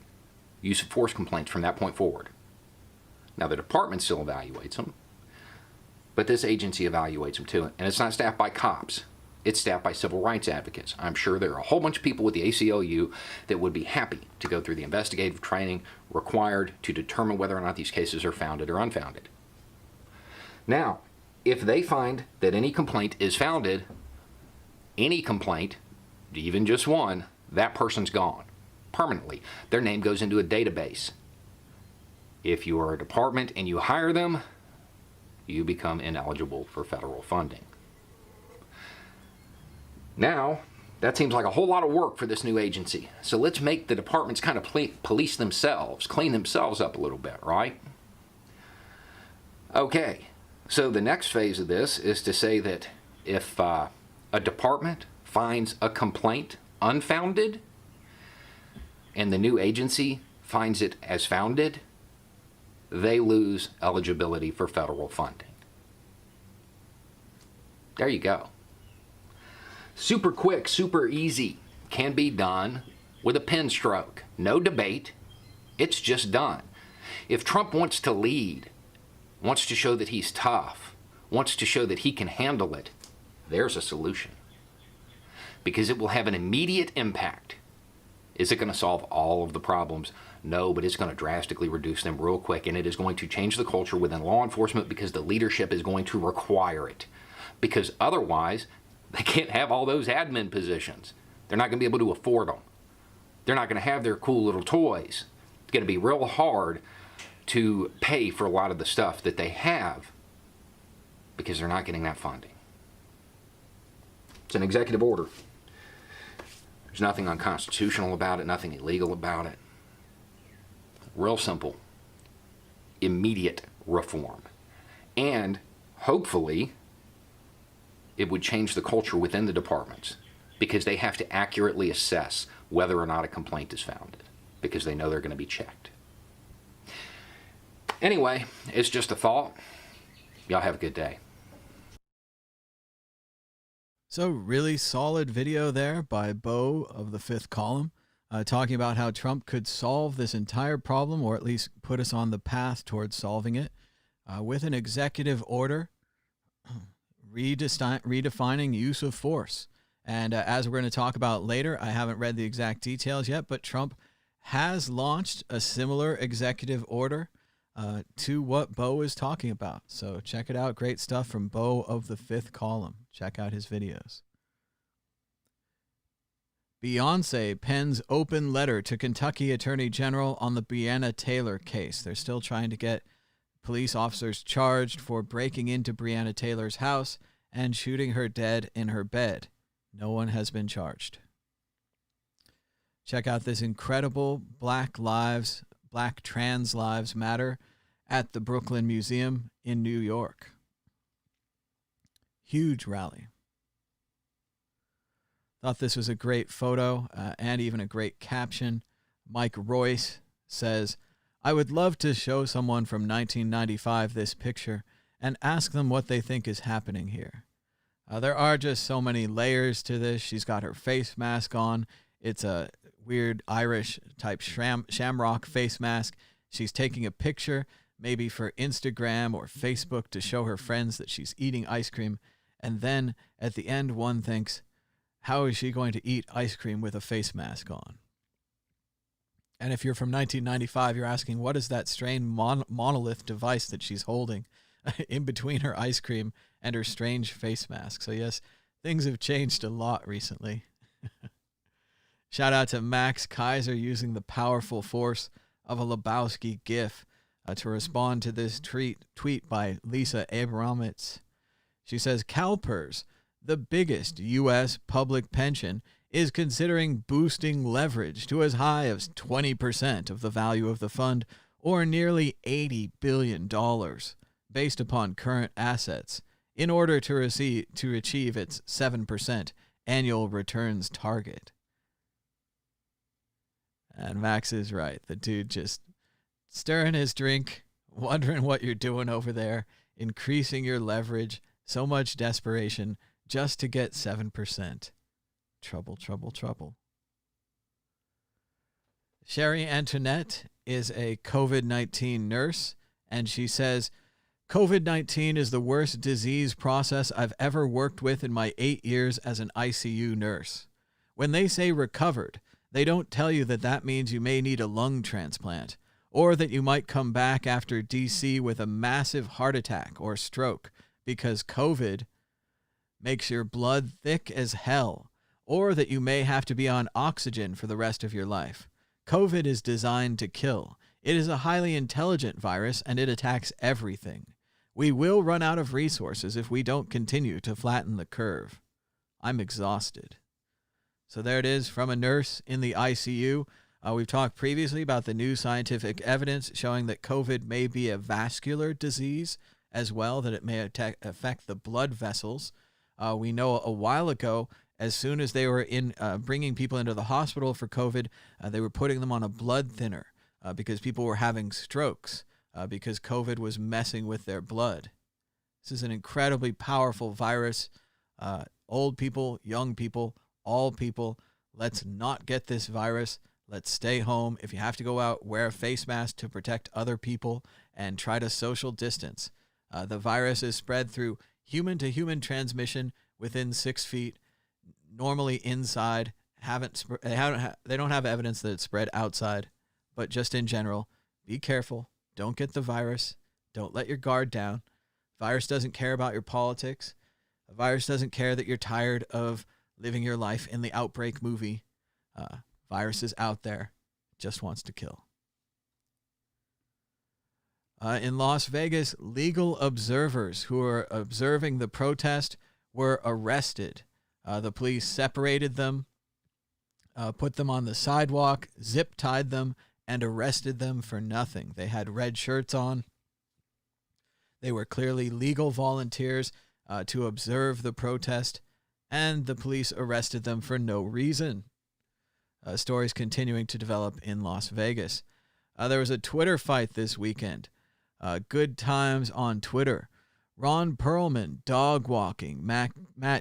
use of force complaints from that point forward. Now, the department still evaluates them, but this agency evaluates them too. And it's not staffed by cops. It's staffed by civil rights advocates. I'm sure there are a whole bunch of people with the ACLU that would be happy to go through the investigative training required to determine whether or not these cases are founded or unfounded. Now, if they find that any complaint is founded, any complaint, even just one, that person's gone permanently. Their name goes into a database. If you are a department and you hire them, you become ineligible for federal funding. Now, that seems like a whole lot of work for this new agency. So let's make the departments kind of police themselves, clean themselves up a little bit, right? Okay, so the next phase of this is to say that if a department finds a complaint unfounded and the new agency finds it as founded, they lose eligibility for federal funding. There you go. Super quick, super easy. Can be done with a pen stroke. No debate. It's just done. If Trump wants to lead, wants to show that he's tough, wants to show that he can handle it, there's a solution. Because it will have an immediate impact. Is it going to solve all of the problems? No, but it's going to drastically reduce them real quick, and it is going to change the culture within law enforcement because the leadership is going to require it. Because otherwise, they can't have all those admin positions. They're not going to be able to afford them. They're not going to have their cool little toys. It's going to be real hard to pay for a lot of the stuff that they have because they're not getting that funding. It's an executive order. There's nothing unconstitutional about it, nothing illegal about it. Real simple. Immediate reform. And hopefully, it would change the culture within the departments because they have to accurately assess whether or not a complaint is founded because they know they're going to be checked. Anyway, it's just a thought. Y'all have a good day. So really solid video there by Bo of the Fifth Column, talking about how Trump could solve this entire problem, or at least put us on the path towards solving it, with an executive order redefining use of force. And as we're going to talk about later, I haven't read the exact details yet, but Trump has launched a similar executive order to what Bo is talking about. So check it out. Great stuff from Bo of the Fifth Column. Check out his videos. Beyonce pens open letter to Kentucky Attorney General on the Breonna Taylor case. They're still trying to get police officers charged for breaking into Breonna Taylor's house and shooting her dead in her bed. No one has been charged. Check out this incredible Black Trans Lives Matter at the Brooklyn Museum in New York. Huge rally. Thought this was a great photo and even a great caption. Mike Royce says, "I would love to show someone from 1995 this picture and ask them what they think is happening here." There are just so many layers to this. She's got her face mask on. It's a weird Irish type shamrock face mask. She's taking a picture, maybe for Instagram or Facebook, to show her friends that she's eating ice cream. And then at the end, one thinks, how is she going to eat ice cream with a face mask on? And if you're from 1995, you're asking, what is that strange monolith device that she's holding in between her ice cream and her strange face mask? So yes, things have changed a lot recently. Shout out to Max Kaiser using the powerful force of a Lebowski gif to respond to this tweet by Lisa Abramovitz. She says, CalPERS, the biggest U.S. public pension, is considering boosting leverage to as high as 20% of the value of the fund, or nearly $80 billion, based upon current assets, in order to achieve its 7% annual returns target. And Max is right. The dude just stirring his drink, wondering what you're doing over there, increasing your leverage, so much desperation just to get 7%. Trouble, trouble, trouble. Sherry Antoinette is a COVID-19 nurse, and she says, COVID-19 is the worst disease process I've ever worked with in my 8 years as an ICU nurse. When they say recovered, they don't tell you that that means you may need a lung transplant, or that you might come back after DC with a massive heart attack or stroke because COVID makes your blood thick as hell, or that you may have to be on oxygen for the rest of your life. COVID is designed to kill. It is a highly intelligent virus, and it attacks everything. We will run out of resources if we don't continue to flatten the curve. I'm exhausted. So there it is from a nurse in the ICU. We've talked previously about the new scientific evidence showing that COVID may be a vascular disease as well, that it may affect the blood vessels. We know a while ago, as soon as they were bringing people into the hospital for COVID, they were putting them on a blood thinner because people were having strokes because COVID was messing with their blood. This is an incredibly powerful virus. Old people, young people, all people, let's not get this virus. Let's stay home. If you have to go out, wear a face mask to protect other people and try to social distance. The virus is spread through human-to-human transmission within 6 feet, normally inside. They don't have evidence that it's spread outside, but just in general, be careful. Don't get the virus. Don't let your guard down. Virus doesn't care about your politics. A virus doesn't care that you're tired of living your life in the Outbreak movie. Virus is out there, just wants to kill. In Las Vegas, legal observers who were observing the protest were arrested. The police separated them, put them on the sidewalk, zip-tied them, and arrested them for nothing. They had red shirts on. They were clearly legal volunteers to observe the protest, and the police arrested them for no reason. Stories continuing to develop in Las Vegas. There was a Twitter fight this weekend. Good times on Twitter. Ron Perlman dog walking Matt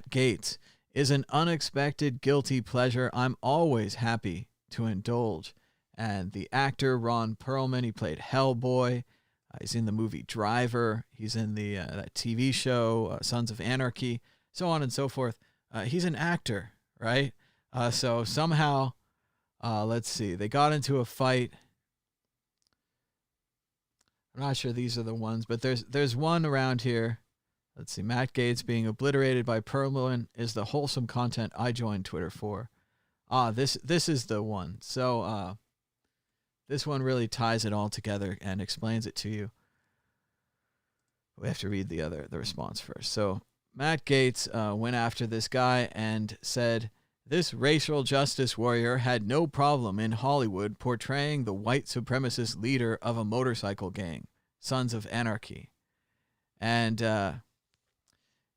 Gaetz is an unexpected guilty pleasure I'm always happy to indulge. And the actor Ron Perlman, he played Hellboy. He's in the movie Driver. He's in the that TV show Sons of Anarchy, so on and so forth. He's an actor, right? So somehow, let's see, they got into a fight. I'm not sure these are the ones, but there's one around here. Let's see, Matt Gaetz being obliterated by Perlman is the wholesome content I joined Twitter for. This is the one. So this one really ties it all together and explains it to you. We have to read the response first. So Matt Gaetz went after this guy and said, this racial justice warrior had no problem in Hollywood portraying the white supremacist leader of a motorcycle gang, Sons of Anarchy. And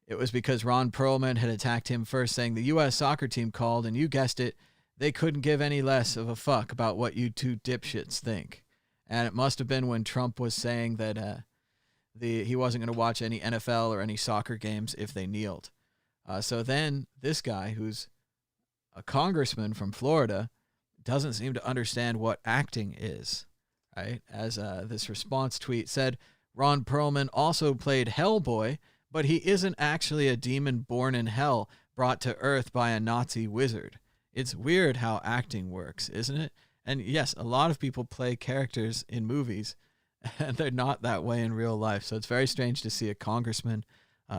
it was because Ron Perlman had attacked him first, saying the U.S. soccer team called, and you guessed it, they couldn't give any less of a fuck about what you two dipshits think. And it must have been when Trump was saying that he wasn't going to watch any NFL or any soccer games if they kneeled. So then this guy, who's a congressman from Florida, doesn't seem to understand what acting is, right? As this response tweet said, Ron Perlman also played Hellboy, but he isn't actually a demon born in hell brought to Earth by a Nazi wizard. It's weird how acting works, isn't it? And yes, a lot of people play characters in movies, and they're not that way in real life. So it's very strange to see a congressman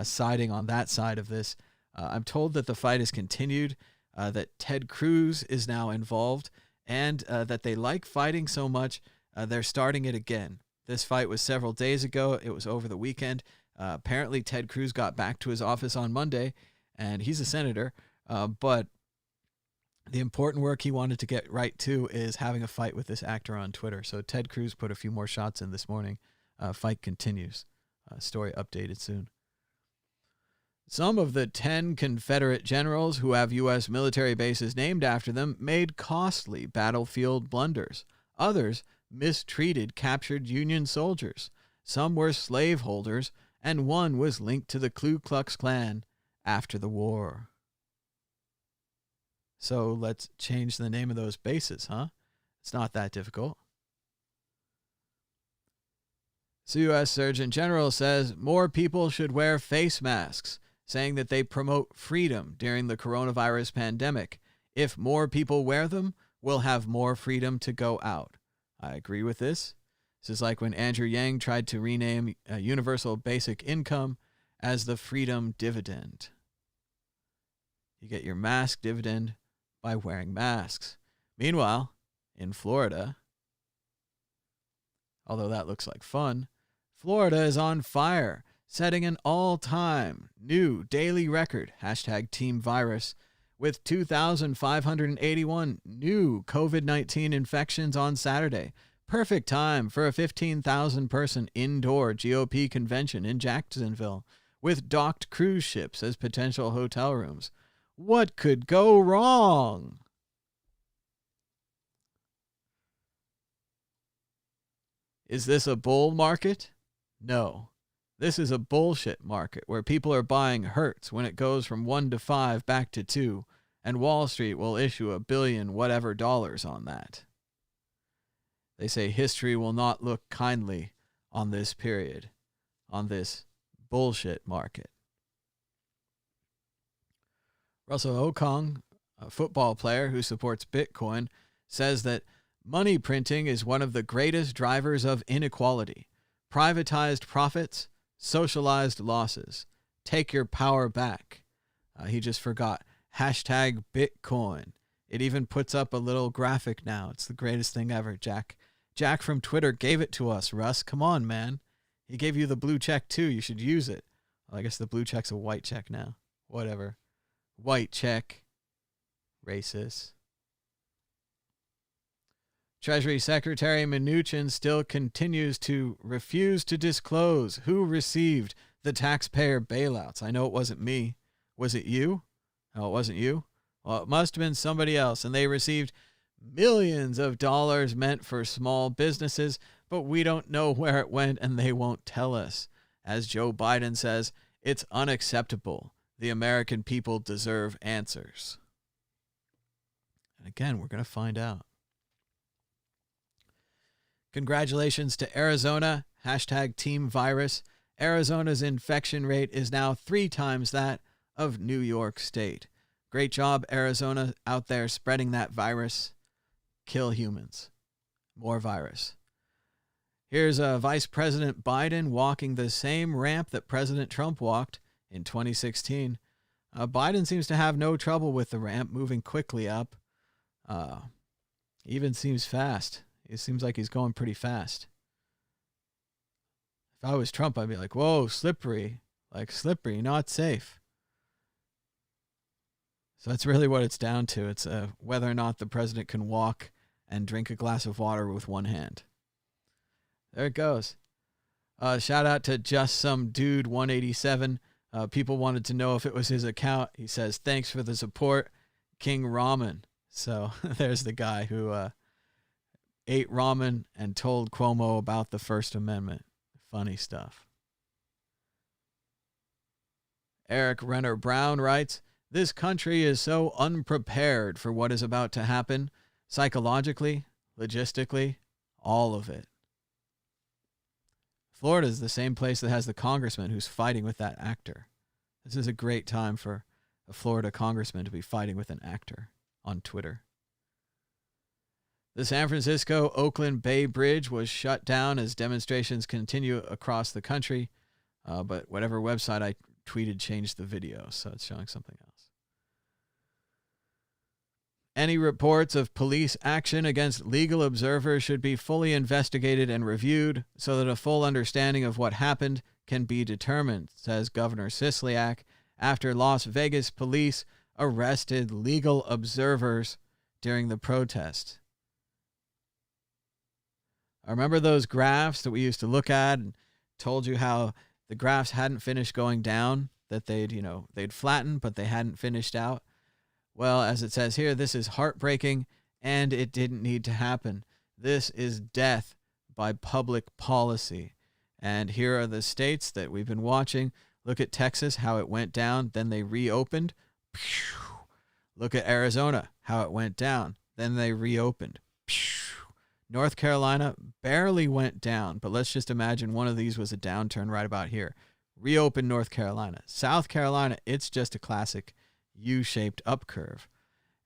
siding on that side of this. I'm told that the fight has continued. that Ted Cruz is now involved, and that they like fighting so much, they're starting it again. This fight was several days ago. It was over the weekend. Apparently, Ted Cruz got back to his office on Monday, and he's a senator, but the important work he wanted to get right to is having a fight with this actor on Twitter. So Ted Cruz put a few more shots in this morning. Fight continues. Story updated soon. Some of the 10 Confederate generals who have U.S. military bases named after them made costly battlefield blunders. Others mistreated captured Union soldiers. Some were slaveholders, and one was linked to the Ku Klux Klan after the war. So let's change the name of those bases, huh? It's not that difficult. The U.S. Surgeon General says more people should wear face masks, saying that they promote freedom during the coronavirus pandemic. If more people wear them, we'll have more freedom to go out. I agree with this. This is like when Andrew Yang tried to rename universal basic income as the freedom dividend. You get your mask dividend by wearing masks. Meanwhile, in Florida, although that looks like fun, Florida is on fire, setting an all-time new daily record, #TeamVirus, with 2,581 new COVID-19 infections on Saturday. Perfect time for a 15,000-person indoor GOP convention in Jacksonville, with docked cruise ships as potential hotel rooms. What could go wrong? Is this a bull market? No. This is a bullshit market where people are buying Hertz when it goes from 1 to 5 back to 2, and Wall Street will issue $1 billion whatever dollars on that. They say history will not look kindly on this period, on this bullshit market. Russell Okong, a football player who supports Bitcoin, says that money printing is one of the greatest drivers of inequality. Privatized profits, socialized losses. Take your power back. He just forgot #Bitcoin. It even puts up a little graphic now. It's the greatest thing ever, Jack. Jack from Twitter gave it to us, Russ. Come on, man. He gave you the blue check, too. You should use it. Well, I guess the blue check's a white check now. Whatever. White check. Racist. Treasury Secretary Mnuchin still continues to refuse to disclose who received the taxpayer bailouts. I know it wasn't me. Was it you? No, it wasn't you. Well, it must have been somebody else, and they received millions of dollars meant for small businesses, but we don't know where it went, and they won't tell us. As Joe Biden says, it's unacceptable. The American people deserve answers. And again, we're going to find out. Congratulations to Arizona, #TeamVirus. Arizona's infection rate is now 3 times that of New York State. Great job, Arizona, out there spreading that virus. Kill humans. More virus. Here's Vice President Biden walking the same ramp that President Trump walked in 2016. Biden seems to have no trouble with the ramp, moving quickly up. Even seems fast. It seems like he's going pretty fast. If I was Trump, I'd be like, whoa, slippery. Like, slippery, not safe. So that's really what it's down to. It's whether or not the president can walk and drink a glass of water with one hand. There it goes. Shout out to Just Some Dude 187. People wanted to know if it was his account. He says, thanks for the support, King Ramen. So there's the guy who ate ramen and told Cuomo about the First Amendment. Funny stuff. Eric Renner Brown writes, this country is so unprepared for what is about to happen, psychologically, logistically, all of it. Florida is the same place that has the congressman who's fighting with that actor. This is a great time for a Florida congressman to be fighting with an actor on Twitter. The San Francisco-Oakland Bay Bridge was shut down as demonstrations continue across the country, but whatever website I tweeted changed the video, so it's showing something else. Any reports of police action against legal observers should be fully investigated and reviewed so that a full understanding of what happened can be determined, says Governor Sisolak, after Las Vegas police arrested legal observers during the protest. I remember those graphs that we used to look at and told you how the graphs hadn't finished going down, that they'd flattened, but they hadn't finished out. Well, as it says here, this is heartbreaking, and it didn't need to happen. This is death by public policy. And here are the states that we've been watching. Look at Texas, how it went down, then they reopened. Look at Arizona, how it went down, then they reopened. North Carolina barely went down, but let's just imagine one of these was a downturn right about here. Reopen North Carolina. South Carolina, it's just a classic U-shaped up curve.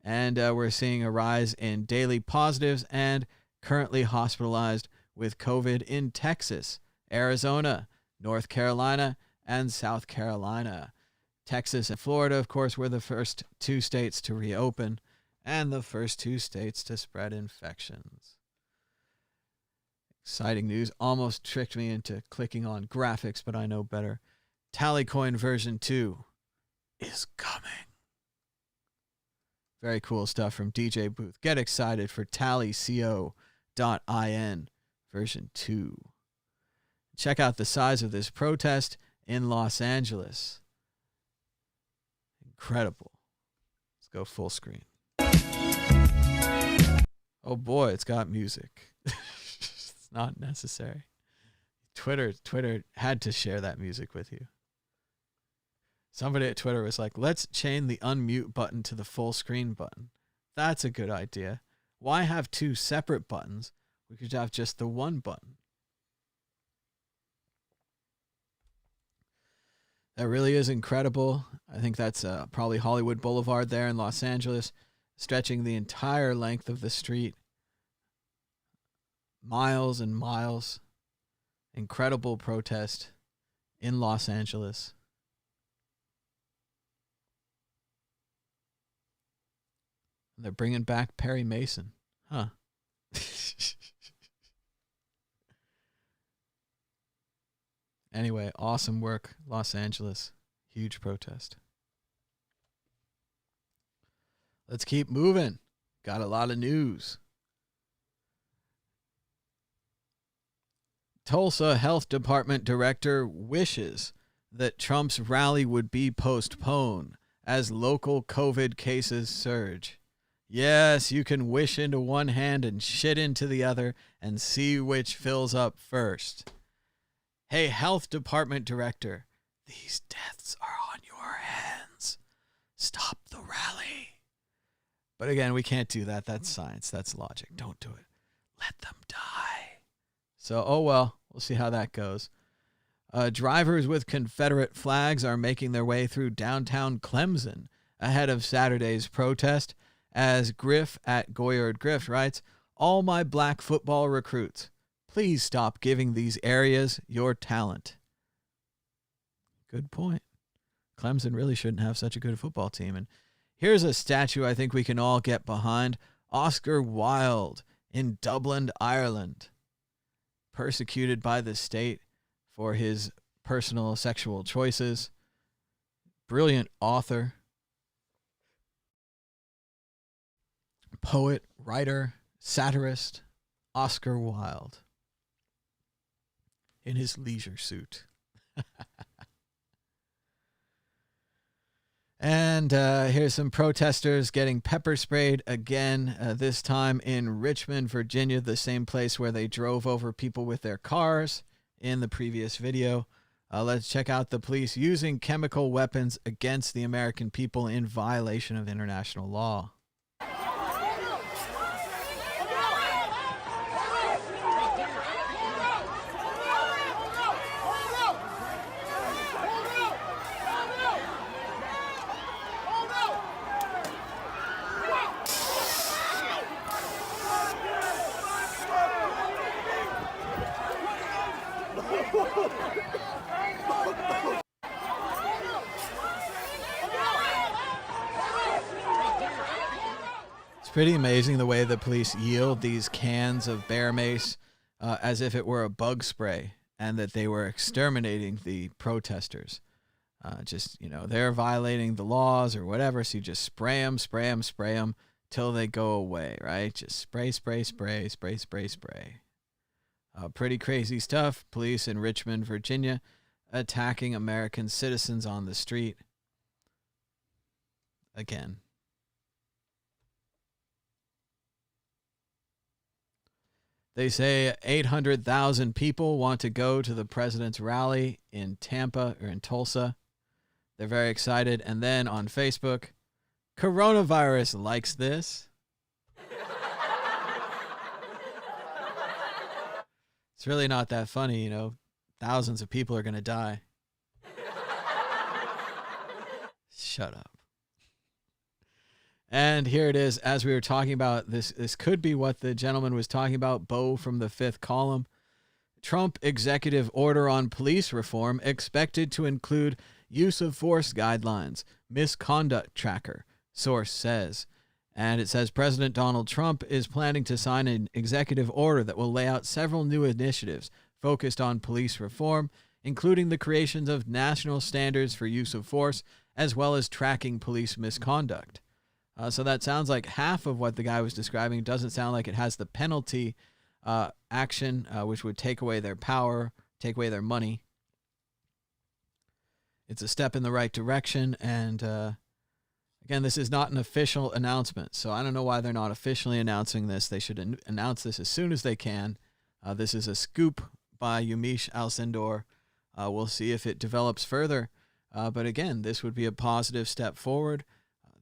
And we're seeing a rise in daily positives and currently hospitalized with COVID in Texas, Arizona, North Carolina, and South Carolina. Texas and Florida, of course, were the first two states to reopen and the first two states to spread infections. Exciting news. Almost tricked me into clicking on graphics, but I know better. Tallycoin version 2 is coming. Very cool stuff from DJ Booth. Get excited for tallyco.in version 2. Check out the size of this protest in Los Angeles. Incredible. Let's go full screen. Oh boy, it's got music. It's not necessary. Twitter had to share that music with you. Somebody at Twitter was like, let's chain the unmute button to the full screen button. That's a good idea. Why have two separate buttons? We could have just the one button. That really is incredible. I think that's probably Hollywood Boulevard there in Los Angeles, stretching the entire length of the street. Miles and miles. Incredible protest in Los Angeles. They're bringing back Perry Mason. Huh. Anyway, awesome work, Los Angeles. Huge protest. Let's keep moving. Got a lot of news. Tulsa Health Department director wishes that Trump's rally would be postponed as local COVID cases surge. Yes, you can wish into one hand and shit into the other and see which fills up first. Hey, health department director, these deaths are on your hands. Stop the rally. But again, we can't do that. That's science. That's logic. Don't do it. Let them die. So, oh well, we'll see how that goes. Drivers with Confederate flags are making their way through downtown Clemson ahead of Saturday's protest. As Griff at Goyard Griff writes, all my black football recruits, please stop giving these areas your talent. Good point. Clemson really shouldn't have such a good football team. And here's a statue I think we can all get behind. Oscar Wilde in Dublin, Ireland. Persecuted by the state for his personal sexual choices. Brilliant author. Poet, writer, satirist, Oscar Wilde. In his leisure suit. And here's some protesters getting pepper sprayed again, this time in Richmond, Virginia, the same place where they drove over people with their cars in the previous video. Let's check out the police using chemical weapons against the American people in violation of international law. pretty amazing the way the police yield these cans of bear mace as if it were a bug spray and that they were exterminating the protesters. Just, they're violating the laws or whatever, so you just spray them till they go away, right? Just spray. Pretty crazy stuff. Police in Richmond, Virginia, attacking American citizens on the street. Again. They say 800,000 people want to go to the president's rally in Tampa or in Tulsa. They're very excited. And then on Facebook, coronavirus likes this. It's really not that funny, Thousands of people are going to die. Shut up. And here it is, as we were talking about, this could be what the gentleman was talking about, Bo from the fifth column. Trump executive order on police reform expected to include use of force guidelines, misconduct tracker, source says. And it says President Donald Trump is planning to sign an executive order that will lay out several new initiatives focused on police reform, including the creation of national standards for use of force, as well as tracking police misconduct. So that sounds like half of what the guy was describing. It doesn't sound like it has the penalty action, which would take away their power, take away their money. It's a step in the right direction. And again, this is not an official announcement. So I don't know why they're not officially announcing this. They should announce this as soon as they can. This is a scoop by Yumish Alcindor. We'll see if it develops further. But again, this would be a positive step forward.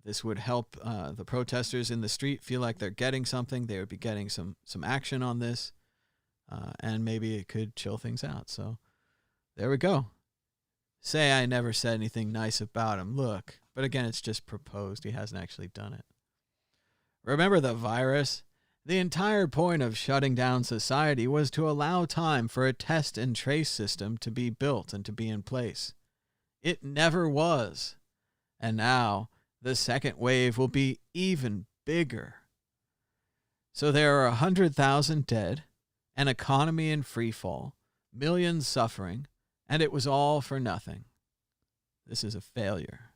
This would help the protesters in the street feel like they're getting something. They would be getting some action on this, and maybe it could chill things out. So there we go. Say I never said anything nice about him. Look. But again, it's just proposed. He hasn't actually done it. Remember the virus? The entire point of shutting down society was to allow time for a test and trace system to be built and to be in place. It never was. And now the second wave will be even bigger. So there are 100,000 dead, an economy in freefall, millions suffering, and it was all for nothing. This is a failure.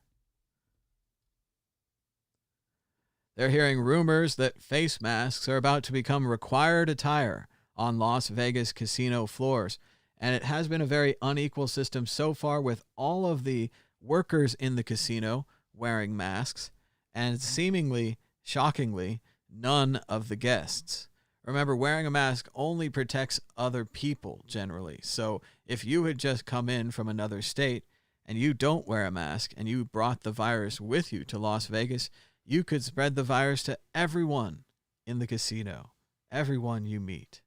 They're hearing rumors that face masks are about to become required attire on Las Vegas casino floors, and it has been a very unequal system so far with all of the workers in the casino wearing masks, and seemingly, shockingly, none of the guests. Remember, wearing a mask only protects other people generally. So if you had just come in from another state and you don't wear a mask and you brought the virus with you to Las Vegas, you could spread the virus to everyone in the casino, everyone you meet.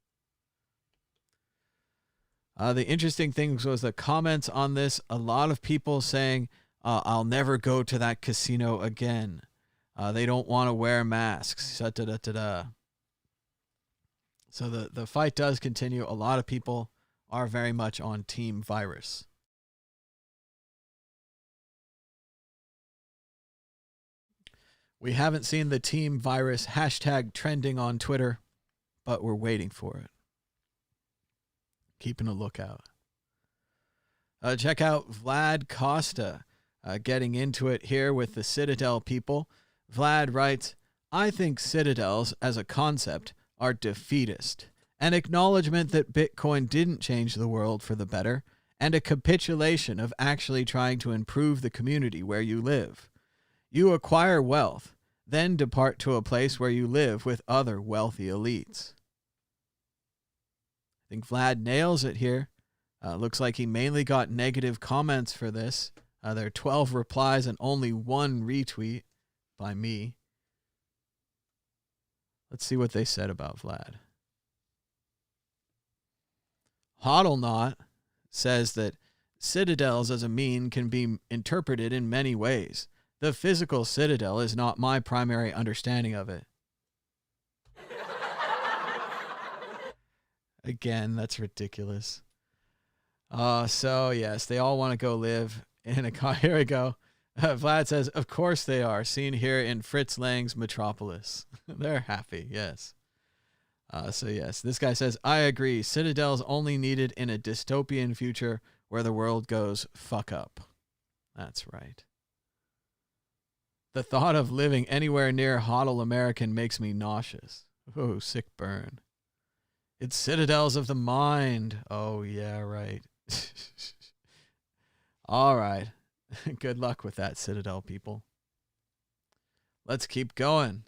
The interesting thing was the comments on this. A lot of people saying, I'll never go to that casino again. They don't want to wear masks. So the fight does continue. A lot of people are very much on Team Virus. We haven't seen the Team Virus hashtag trending on Twitter, but we're waiting for it. Keeping a lookout. Check out Vlad Costa. Getting into it here with the Citadel people. Vlad writes, I think Citadels as a concept are defeatist. An acknowledgement that Bitcoin didn't change the world for the better, and a capitulation of actually trying to improve the community where you live. You acquire wealth, then depart to a place where you live with other wealthy elites. I think Vlad nails it here. Looks like he mainly got negative comments for this. There are 12 replies and only one retweet by me. Let's see what they said about Vlad. Hodlnot says that citadels as a mean can be interpreted in many ways. The physical citadel is not my primary understanding of it. Again, that's ridiculous. So yes, they all want to go live in a car. Here we go. Vlad says, of course they are. Seen here in Fritz Lang's Metropolis. They're happy, yes. So yes, this guy says, I agree. Citadel's only needed in a dystopian future where the world goes fuck up. That's right. The thought of living anywhere near Hodl American makes me nauseous. Oh, sick burn. It's citadels of the mind. Oh, yeah, right. All right. Good luck with that, Citadel people. Let's keep going.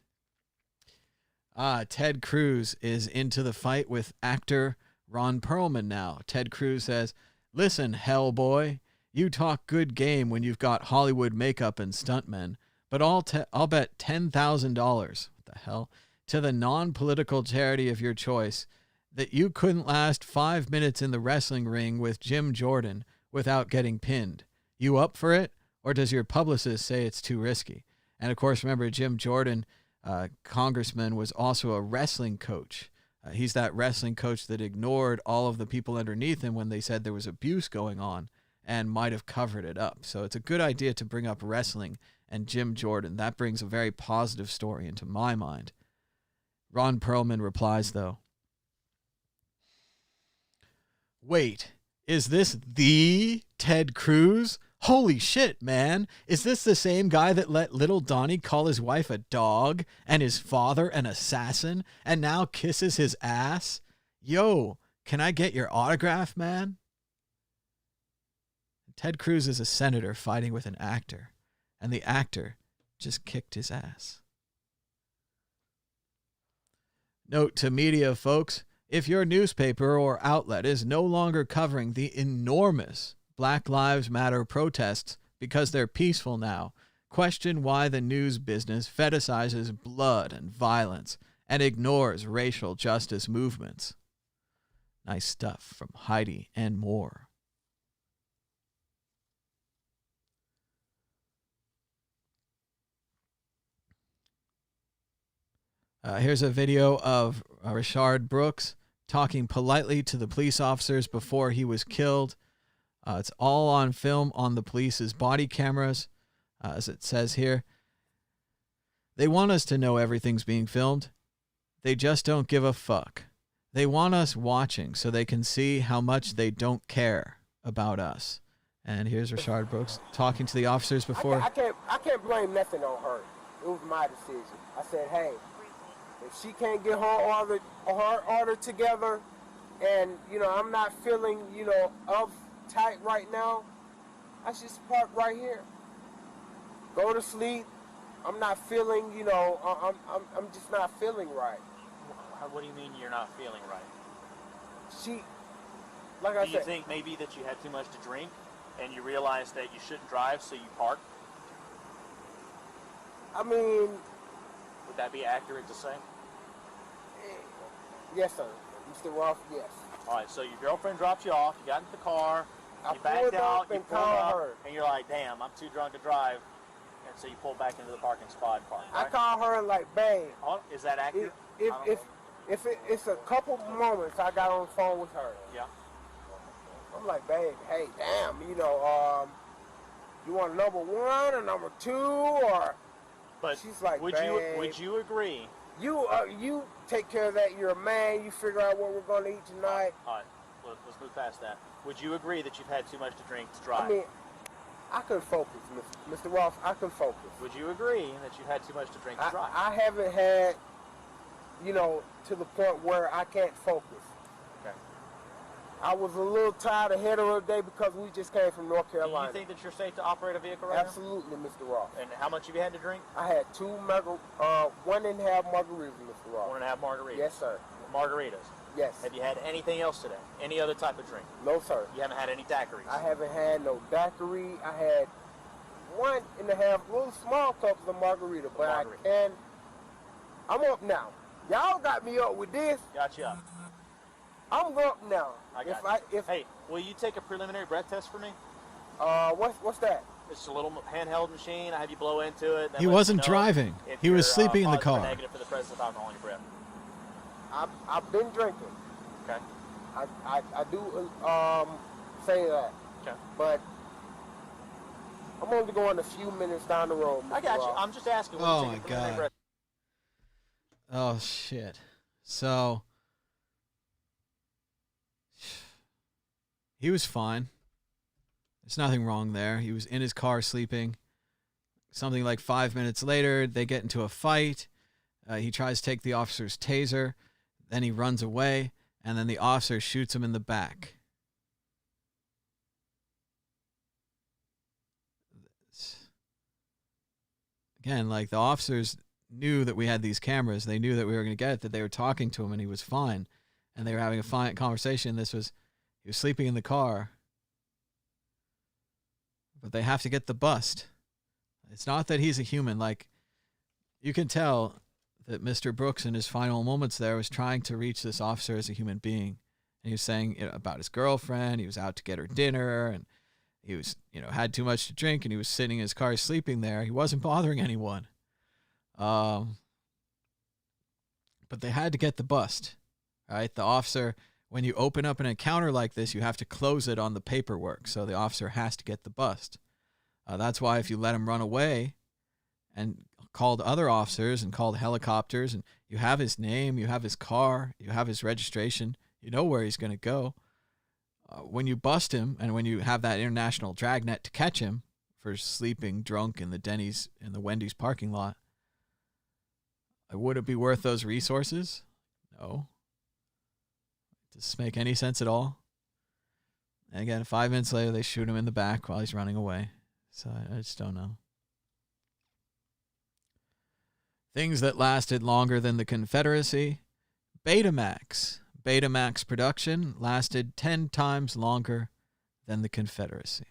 Ted Cruz is into the fight with actor Ron Perlman now. Ted Cruz says, listen, Hellboy, you talk good game when you've got Hollywood makeup and stuntmen, but I'll bet $10,000, what the hell, to the non-political charity of your choice that you couldn't last 5 minutes in the wrestling ring with Jim Jordan without getting pinned. You up for it, or does your publicist say it's too risky? And of course, remember, Jim Jordan, congressman, was also a wrestling coach. He's that wrestling coach that ignored all of the people underneath him when they said there was abuse going on and might have covered it up. So it's a good idea to bring up wrestling and Jim Jordan. That brings a very positive story into my mind. Ron Perlman replies, though, wait, is this the Ted Cruz? Holy shit, man. Is this the same guy that let little Donnie call his wife a dog and his father an assassin and now kisses his ass? Yo, can I get your autograph, man? Ted Cruz is a senator fighting with an actor, and the actor just kicked his ass. Note to media, folks, if your newspaper or outlet is no longer covering the enormous Black Lives Matter protests because they're peaceful now, question why the news business fetishizes blood and violence and ignores racial justice movements. Nice stuff from Heidi and more. Here's a video of Rashard Brooks talking politely to the police officers before he was killed. It's all on film on the police's body cameras, as it says here. They want us to know everything's being filmed. They just don't give a fuck. They want us watching so they can see how much they don't care about us. And here's Rashard Brooks talking to the officers before. I can't blame nothing on her. It was my decision. I said, hey, if she can't get her order together, and I'm not feeling uptight right now, I should park right here. Go to sleep. I'm not feeling, I'm just not feeling right. What do you mean you're not feeling right? Like I said, do you think maybe that you had too much to drink and you realized that you shouldn't drive, so you parked? I mean, would that be accurate to say? Yes, sir. Mr. Roth, yes. All right, so your girlfriend dropped you off, you got into the car, you backed out, you pulled up, and you're like, damn, I'm too drunk to drive. And so you pull back into the parking spot and park, right? I call her and like, babe. Oh, is that accurate? If it's a couple moments I got on the phone with her. Yeah. I'm like, babe, hey, damn, you want number one or number two or? But she's like, would you agree? You take care of that. You're a man. You figure out what we're going to eat tonight. All right. Let's move past that. Would you agree that you've had too much to drink to drive? I mean, I can focus, Mr. Roth. I can focus. Would you agree that you've had too much to drink to drive? I haven't had, to the point where I can't focus. Okay. I was a little tired ahead of her today because we just came from North Carolina. Do you think that you're safe to operate a vehicle right Absolutely, now? Mr. Roth. And how much have you had to drink? I had 1.5 margaritas, Mr. Roth. 1.5 margaritas? Yes, sir. Margaritas? Yes. Have you had anything else today? Any other type of drink? No, sir. You haven't had any daiquiris? I haven't had no daiquiri. I had 1.5 little small cups of margarita, but I'm up now. Y'all got me up with this. Got you up. I'm up now. Hey, will you take a preliminary breath test for me? What's that? It's a little handheld machine. I have you blow into it. He wasn't driving. He was sleeping in the car. Negative for the presence of alcohol in your breath. I've been drinking. Okay. I do say that. Okay. But I'm only going a few minutes down the road. I got you. I'm just asking. What Oh you my think of the God. Oh shit. So he was fine. There's nothing wrong there. He was in his car sleeping. Something like 5 minutes later, they get into a fight. He tries to take the officer's taser. Then he runs away, and then the officer shoots him in the back. Again, like the officers knew that we had these cameras. They knew that we were going to get it, that they were talking to him, and he was fine. And they were having a fine conversation. He was sleeping in the car. But they have to get the bust. It's not that he's a human. Like, you can tell that Mr. Brooks in his final moments there was trying to reach this officer as a human being. And he was saying about his girlfriend. He was out to get her dinner, and he was, had too much to drink, and he was sitting in his car sleeping there. He wasn't bothering anyone. But they had to get the bust, right? The officer, when you open up an encounter like this, you have to close it on the paperwork. So the officer has to get the bust. That's why if you let him run away and called other officers and called helicopters, and you have his name, you have his car, you have his registration, you know where he's going to go. When you bust him and when you have that international dragnet to catch him for sleeping drunk in the Denny's and the Wendy's parking lot, would it be worth those resources? No. Does this make any sense at all? And again, 5 minutes later, they shoot him in the back while he's running away. So I just don't know. Things that lasted longer than the Confederacy. Betamax. Betamax production lasted 10 times longer than the Confederacy.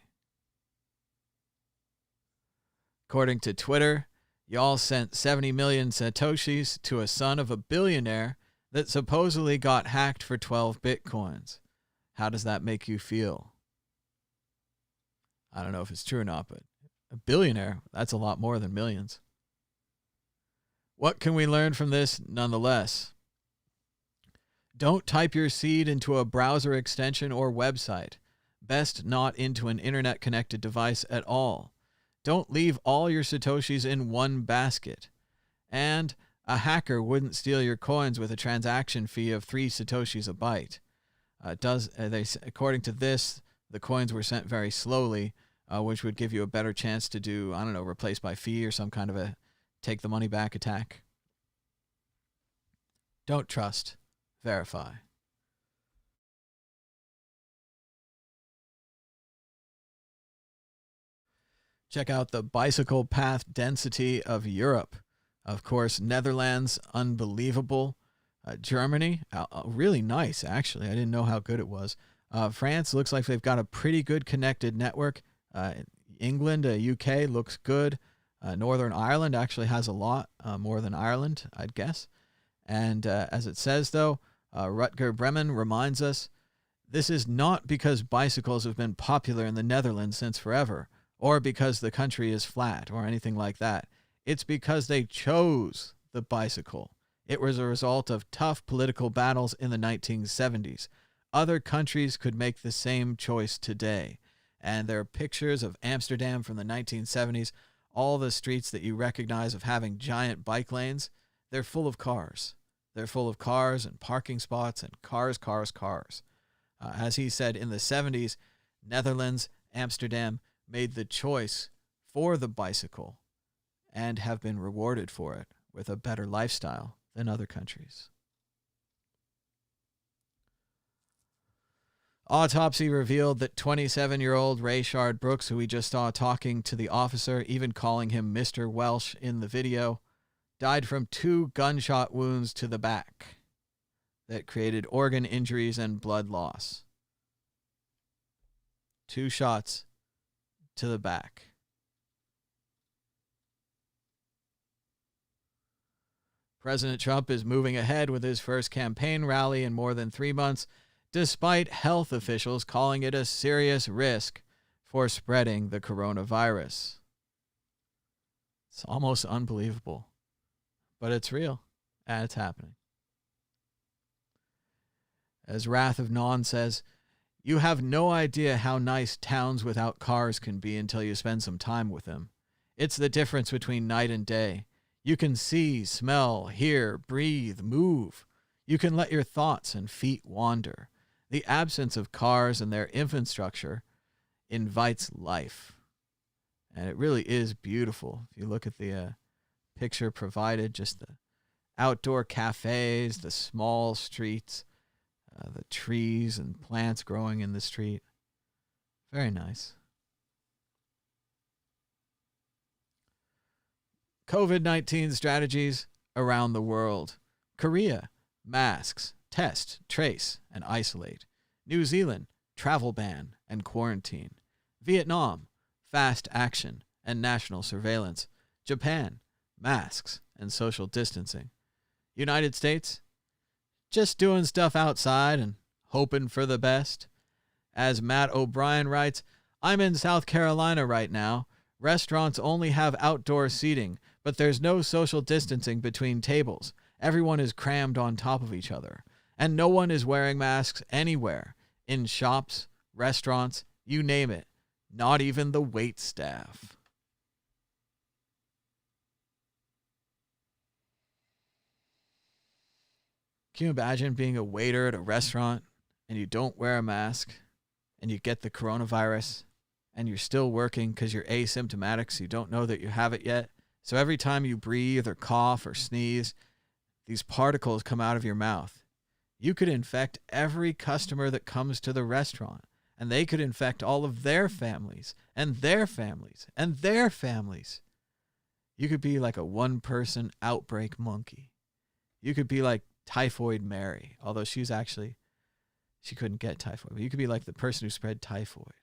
According to Twitter, y'all sent 70 million Satoshis to a son of a billionaire that supposedly got hacked for 12 Bitcoins. How does that make you feel? I don't know if it's true or not, but a billionaire, that's a lot more than millions. What can we learn from this nonetheless? Don't type your seed into a browser extension or website. Best not into an internet-connected device at all. Don't leave all your Satoshis in one basket. And a hacker wouldn't steal your coins with a transaction fee of 3 Satoshis a byte. According to this, the coins were sent very slowly, which would give you a better chance to do, I don't know, replace by fee or some kind of a take the money back attack. Don't trust. Verify. Check out the bicycle path density of Europe. Of course, Netherlands, unbelievable. Germany, really nice, actually. I didn't know how good it was. France looks like they've got a pretty good connected network. England, UK looks good. Northern Ireland actually has a lot more than Ireland, I'd guess. And as it says, though, Rutger Bremen reminds us, this is not because bicycles have been popular in the Netherlands since forever, or because the country is flat, or anything like that. It's because they chose the bicycle. It was a result of tough political battles in the 1970s. Other countries could make the same choice today. And there are pictures of Amsterdam from the 1970s. All the streets that you recognize of having giant bike lanes, they're full of cars. They're full of cars and parking spots and cars. As he said, in the 70s, Netherlands, Amsterdam made the choice for the bicycle and have been rewarded for it with a better lifestyle than other countries. Autopsy revealed that 27-year-old Rashard Brooks, who we just saw talking to the officer, even calling him Mr. Welsh in the video, died from 2 gunshot wounds to the back that created organ injuries and blood loss. 2 shots to the back. President Trump is moving ahead with his first campaign rally in more than 3 months, despite health officials calling it a serious risk for spreading the coronavirus. It's almost unbelievable, but it's real, and it's happening. As Wrath of Non says, You have no idea how nice towns without cars can be until you spend some time with them. It's the difference between night and day. You can see, smell, hear, breathe, move. You can let your thoughts and feet wander. The absence of cars and their infrastructure invites life. And it really is beautiful. If you look at the picture provided, just the outdoor cafes, the small streets, the trees and plants growing in the street. Very nice. COVID-19 strategies around the world. Korea, masks, test, trace, and isolate. New Zealand, travel ban and quarantine. Vietnam, fast action and national surveillance. Japan, masks and social distancing. United States, just doing stuff outside and hoping for the best. As Matt O'Brien writes, I'm in South Carolina right now. Restaurants only have outdoor seating, but there's no social distancing between tables. Everyone is crammed on top of each other. And no one is wearing masks anywhere. In shops, restaurants, you name it. Not even the wait staff. Can you imagine being a waiter at a restaurant and you don't wear a mask and you get the coronavirus and you're still working because you're asymptomatic, so you don't know that you have it yet? So every time you breathe or cough or sneeze, these particles come out of your mouth. You could infect every customer that comes to the restaurant, and they could infect all of their families and their families and their families. You could be like a one-person outbreak monkey. You could be like Typhoid Mary, although she couldn't get typhoid. But you could be like the person who spread typhoid.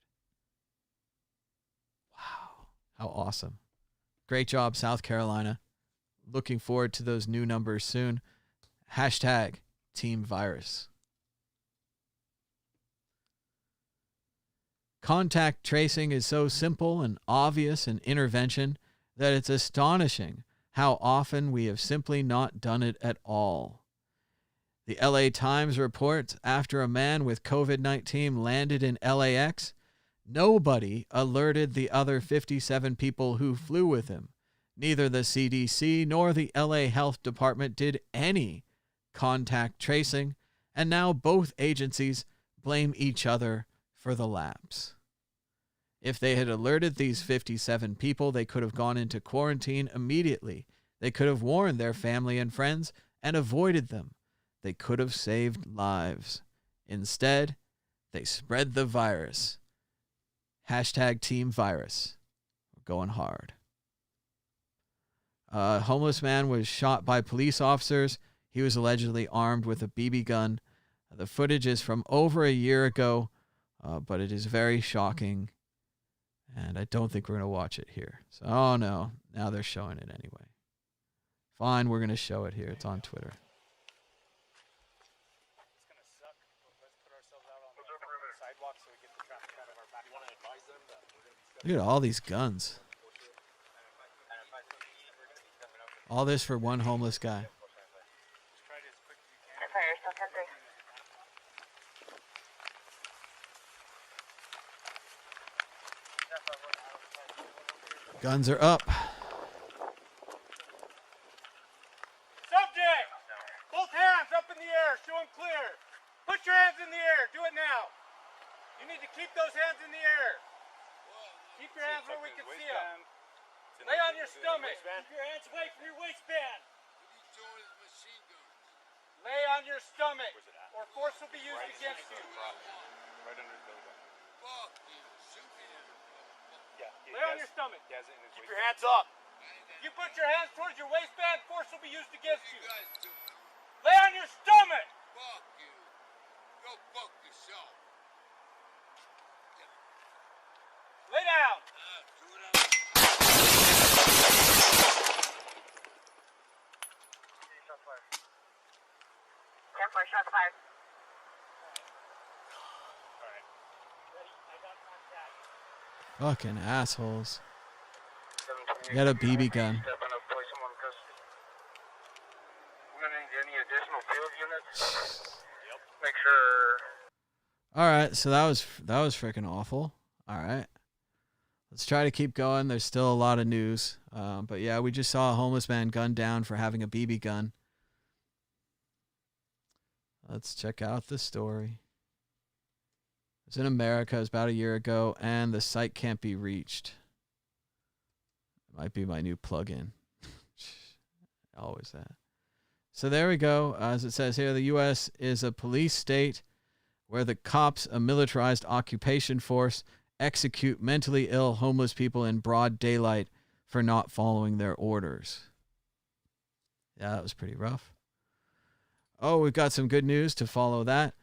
Wow, how awesome. Great job, South Carolina. Looking forward to those new numbers soon. Hashtag Team Virus. Contact tracing is so simple and obvious an intervention that it's astonishing how often we have simply not done it at all. The LA Times reports after a man with COVID-19 landed in LAX, nobody alerted the other 57 people who flew with him. Neither the CDC nor the LA Health Department did any contact tracing, and now both agencies blame each other for the lapse. If they had alerted these 57 people, they could have gone into quarantine immediately. They could have warned their family and friends and avoided them. They could have saved lives. Instead, they spread the virus. Hashtag Team Virus. We're going hard. A homeless man was shot by police officers. He was allegedly armed with a BB gun. The footage is from over a year ago, but it is very shocking. And I don't think we're going to watch it here. So, oh no, now they're showing it anyway. Fine, we're going to show it here. It's on Twitter. Look at all these guns. All this for one homeless guy. Guns are up. Subject! Both hands up in the air. Show them clear. Put your hands in the air. Do it now. You need to keep those hands in the air. Keep your hands where we can see them. Lay on your stomach. Keep your hands away from your waistband. Lay on your stomach, or force will be used against you. Right under his belly button. Lay on your stomach. Keep your hands up. You put your hands towards your waistband, force will be used against you. Lay on your stomach. Fuck you. Go fuck yourself. Lay down. Shots fired. Fucking assholes. You got a BB gun. All right, so that was freaking awful. All right, let's try to keep going. There's still a lot of news, but yeah, we just saw a homeless man gunned down for having a BB gun. Let's check out the story. It was in America. It was about a year ago, and the site can't be reached. It might be my new plugin. Always that. So there we go. As it says here, the U.S. is a police state where the cops, a militarized occupation force, execute mentally ill homeless people in broad daylight for not following their orders. Yeah, that was pretty rough. Oh, we've got some good news to follow that.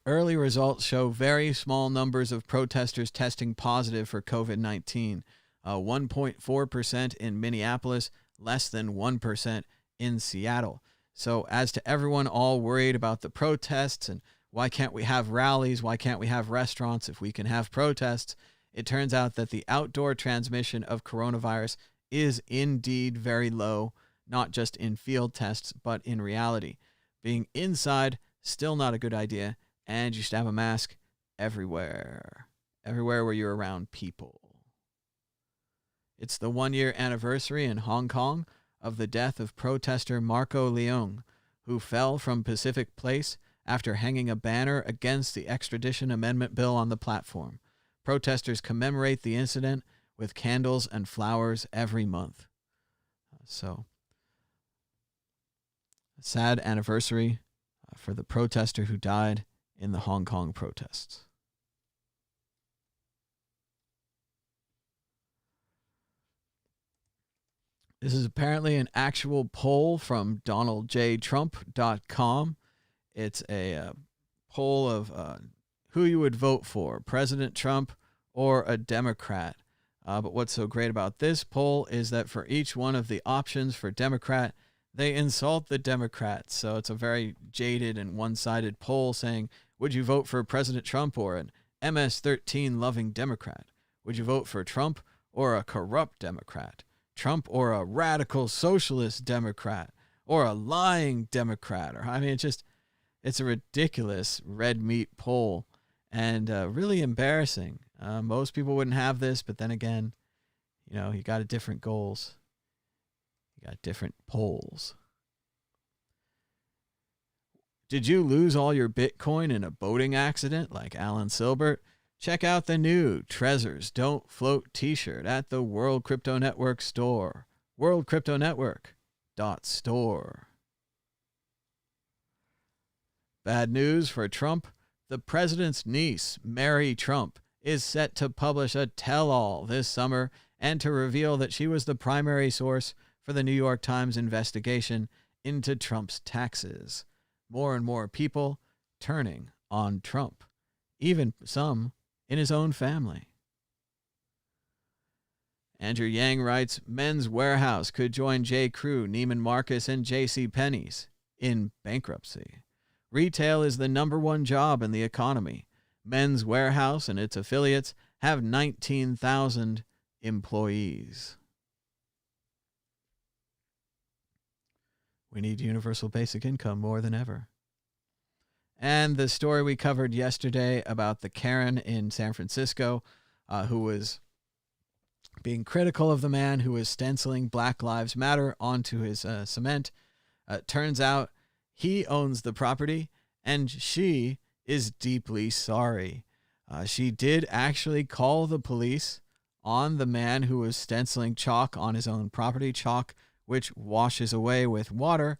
Early results show very small numbers of protesters testing positive for COVID-19. 1.4% in Minneapolis, less than 1% in Seattle. So as to everyone all worried about the protests and why can't we have rallies, why can't we have restaurants if we can have protests, it turns out that the outdoor transmission of coronavirus is indeed very low, not just in field tests, but in reality. Being inside, still not a good idea, and you should have a mask everywhere where you're around people. It's the 1-year anniversary in Hong Kong of the death of protester Marco Leung, who fell from Pacific Place after hanging a banner against the extradition amendment bill on the platform. Protesters commemorate the incident with candles and flowers every month. So, a sad anniversary for the protester who died in the Hong Kong protests. This is apparently an actual poll from DonaldJTrump.com. It's a poll of who you would vote for, President Trump or a Democrat. But what's so great about this poll is that for each one of the options for Democrat, they insult the Democrats. So it's a very jaded and one-sided poll saying, would you vote for President Trump or an MS-13 loving Democrat? Would you vote for Trump or a corrupt Democrat? Trump or a radical socialist Democrat or a lying Democrat? Or I mean, it's a ridiculous red meat poll and really embarrassing. Most people wouldn't have this, but then again, you got different goals. You got different polls. Did you lose all your Bitcoin in a boating accident like Alan Silbert? Check out the new Treasures Don't Float t-shirt at the World Crypto Network store. worldcryptonetwork.store. Bad news for Trump. The president's niece, Mary Trump, is set to publish a tell-all this summer and to reveal that she was the primary source for the New York Times investigation into Trump's taxes. More and more people turning on Trump, even some in his own family. Andrew Yang writes, Men's Warehouse could join J. Crew, Neiman Marcus, and J.C. Penney's in bankruptcy. Retail is the #1 job in the economy. Men's Warehouse and its affiliates have 19,000 employees. We need universal basic income more than ever. And the story we covered yesterday about the Karen in San Francisco who was being critical of the man who was stenciling Black Lives Matter onto his cement. Turns out he owns the property and she is deeply sorry. She did actually call the police on the man who was stenciling chalk on his own property, chalk which washes away with water,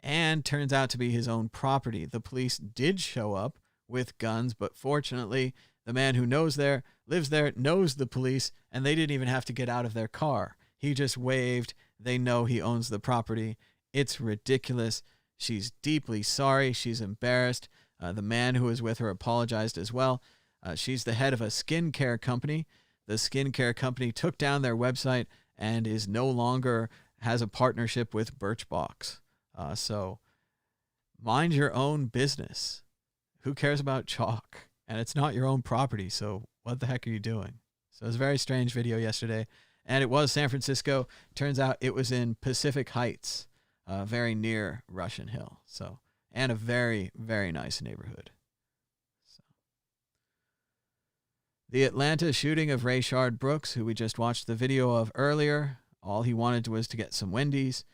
and turns out to be his own property. The police did show up with guns, but fortunately, the man who lives there, knows the police, and they didn't even have to get out of their car. He just waved. They know he owns the property. It's ridiculous. She's deeply sorry. She's embarrassed. The man who was with her apologized as well. She's the head of a skincare company. The skincare company took down their website and is no longer has a partnership with Birchbox. So mind your own business. Who cares about chalk? And it's not your own property, so what the heck are you doing? So it was a very strange video yesterday, and it was San Francisco. Turns out it was in Pacific Heights, very near Russian Hill. So and a very, very nice neighborhood. So. The Atlanta shooting of Rashard Brooks, who we just watched the video of earlier, all he wanted was to get some Wendy's,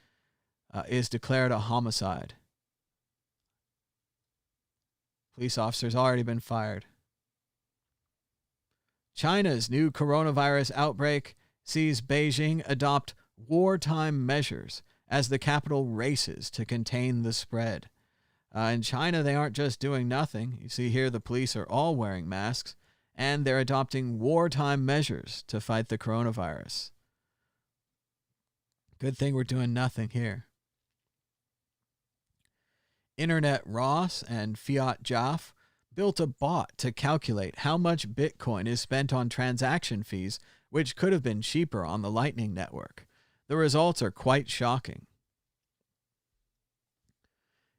is declared a homicide. Police officer's already been fired. China's new coronavirus outbreak sees Beijing adopt wartime measures as the capital races to contain the spread. In China, they aren't just doing nothing. You see here the police are all wearing masks, and they're adopting wartime measures to fight the coronavirus. Good thing we're doing nothing here. Internet Ross and Fiat Jaff built a bot to calculate how much Bitcoin is spent on transaction fees, which could have been cheaper on the Lightning Network. The results are quite shocking.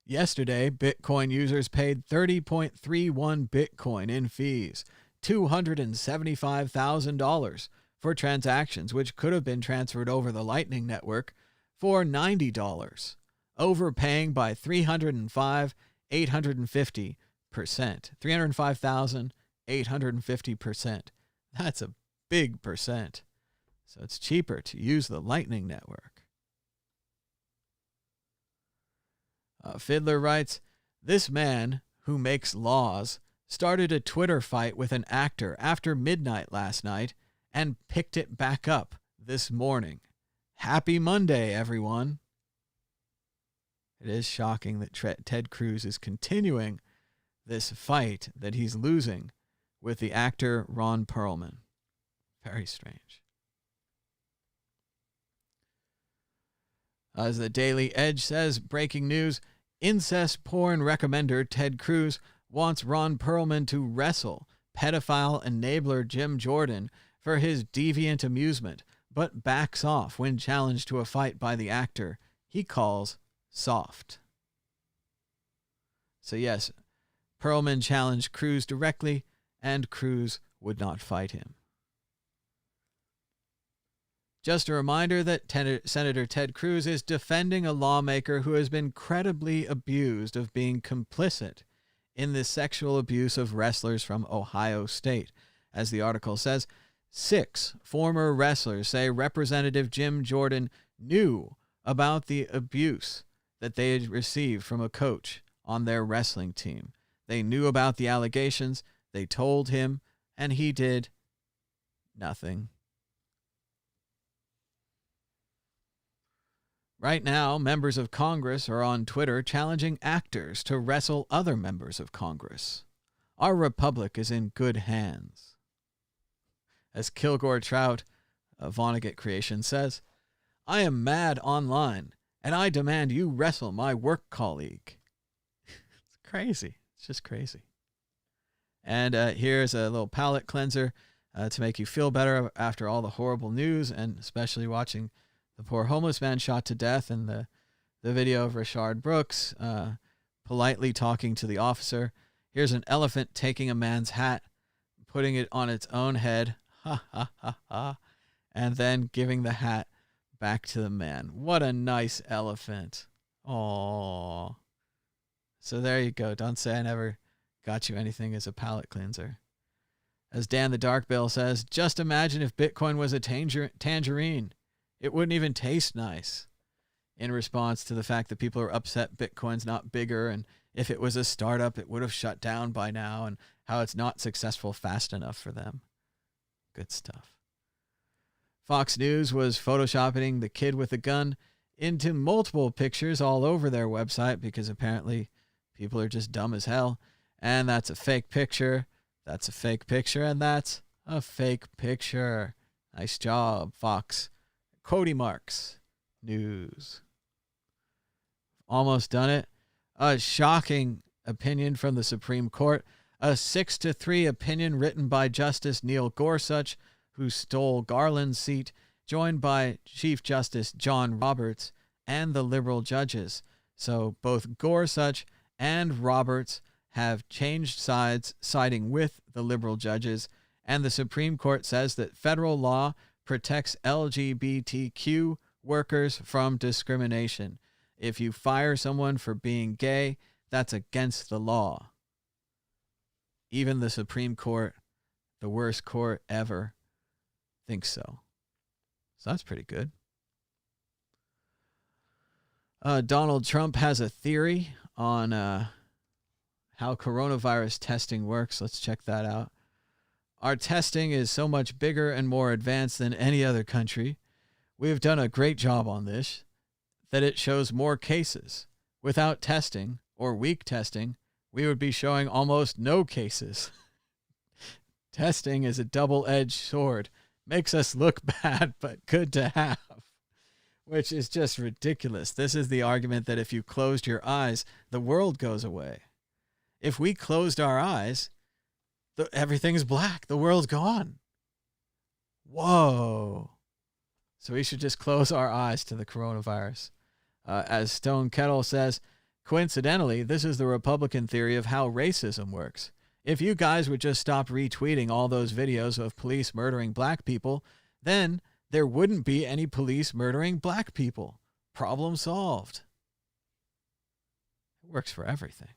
Yesterday, Bitcoin users paid 30.31 Bitcoin in fees, $275,000 for transactions which could have been transferred over the Lightning Network for $90, overpaying by 305,850%. 305,850%. That's a big percent. So it's cheaper to use the Lightning Network. Fiddler writes, this man who makes laws started a Twitter fight with an actor after midnight last night and picked it back up this morning. Happy Monday, everyone. It is shocking that Ted Cruz is continuing this fight that he's losing with the actor Ron Perlman. Very strange. As the Daily Edge says, breaking news, incest porn recommender Ted Cruz wants Ron Perlman to wrestle pedophile enabler Jim Jordan for his deviant amusement, but backs off when challenged to a fight by the actor he calls soft. So yes, Perlman challenged Cruz directly, and Cruz would not fight him. Just a reminder that Senator Ted Cruz is defending a lawmaker who has been credibly abused of being complicit in the sexual abuse of wrestlers from Ohio State. As the article says, 6 former wrestlers say Representative Jim Jordan knew about the abuse that they had received from a coach on their wrestling team. They knew about the allegations, they told him, and he did nothing. Right now, members of Congress are on Twitter challenging actors to wrestle other members of Congress. Our republic is in good hands. As Kilgore Trout, a Vonnegut creation, says, I am mad online, and I demand you wrestle my work colleague. It's crazy. It's just crazy. And here's a little palate cleanser to make you feel better after all the horrible news, and especially watching the poor homeless man shot to death, and the video of Rashard Brooks politely talking to the officer. Here's an elephant taking a man's hat, putting it on its own head, ha ha ha ha, and then giving the hat back to the man. What a nice elephant. Aww. So there you go. Don't say I never got you anything as a palate cleanser. As Dan the Dark Bill says, just imagine if Bitcoin was a tangerine. It wouldn't even taste nice. In response to the fact that people are upset Bitcoin's not bigger, and if it was a startup, it would have shut down by now, and how it's not successful fast enough for them. Good stuff. Fox News was photoshopping the kid with the gun into multiple pictures all over their website because apparently people are just dumb as hell. And that's a fake picture. That's a fake picture. And that's a fake picture. Nice job, Fox. Cody Marks News. Almost done it. A shocking opinion from the Supreme Court. A 6-3 opinion written by Justice Neil Gorsuch, who stole Garland's seat, joined by Chief Justice John Roberts and the liberal judges. So both Gorsuch and Roberts have changed sides, siding with the liberal judges, and the Supreme Court says that federal law protects LGBTQ workers from discrimination. If you fire someone for being gay, that's against the law. Even the Supreme Court, the worst court ever, thinks so. So that's pretty good. Donald Trump has a theory on how coronavirus testing works. Let's check that out. Our testing is so much bigger and more advanced than any other country. We have done a great job on this, that it shows more cases. Without testing, or weak testing, we would be showing almost no cases. Testing is a double-edged sword. Makes us look bad, but good to have. Which is just ridiculous. This is the argument that if you closed your eyes, the world goes away. If we closed our eyes, everything's black. The world's gone. Whoa. So we should just close our eyes to the coronavirus. As Stone Kettle says, coincidentally, this is the Republican theory of how racism works. If you guys would just stop retweeting all those videos of police murdering black people, then there wouldn't be any police murdering black people. Problem solved. It works for everything.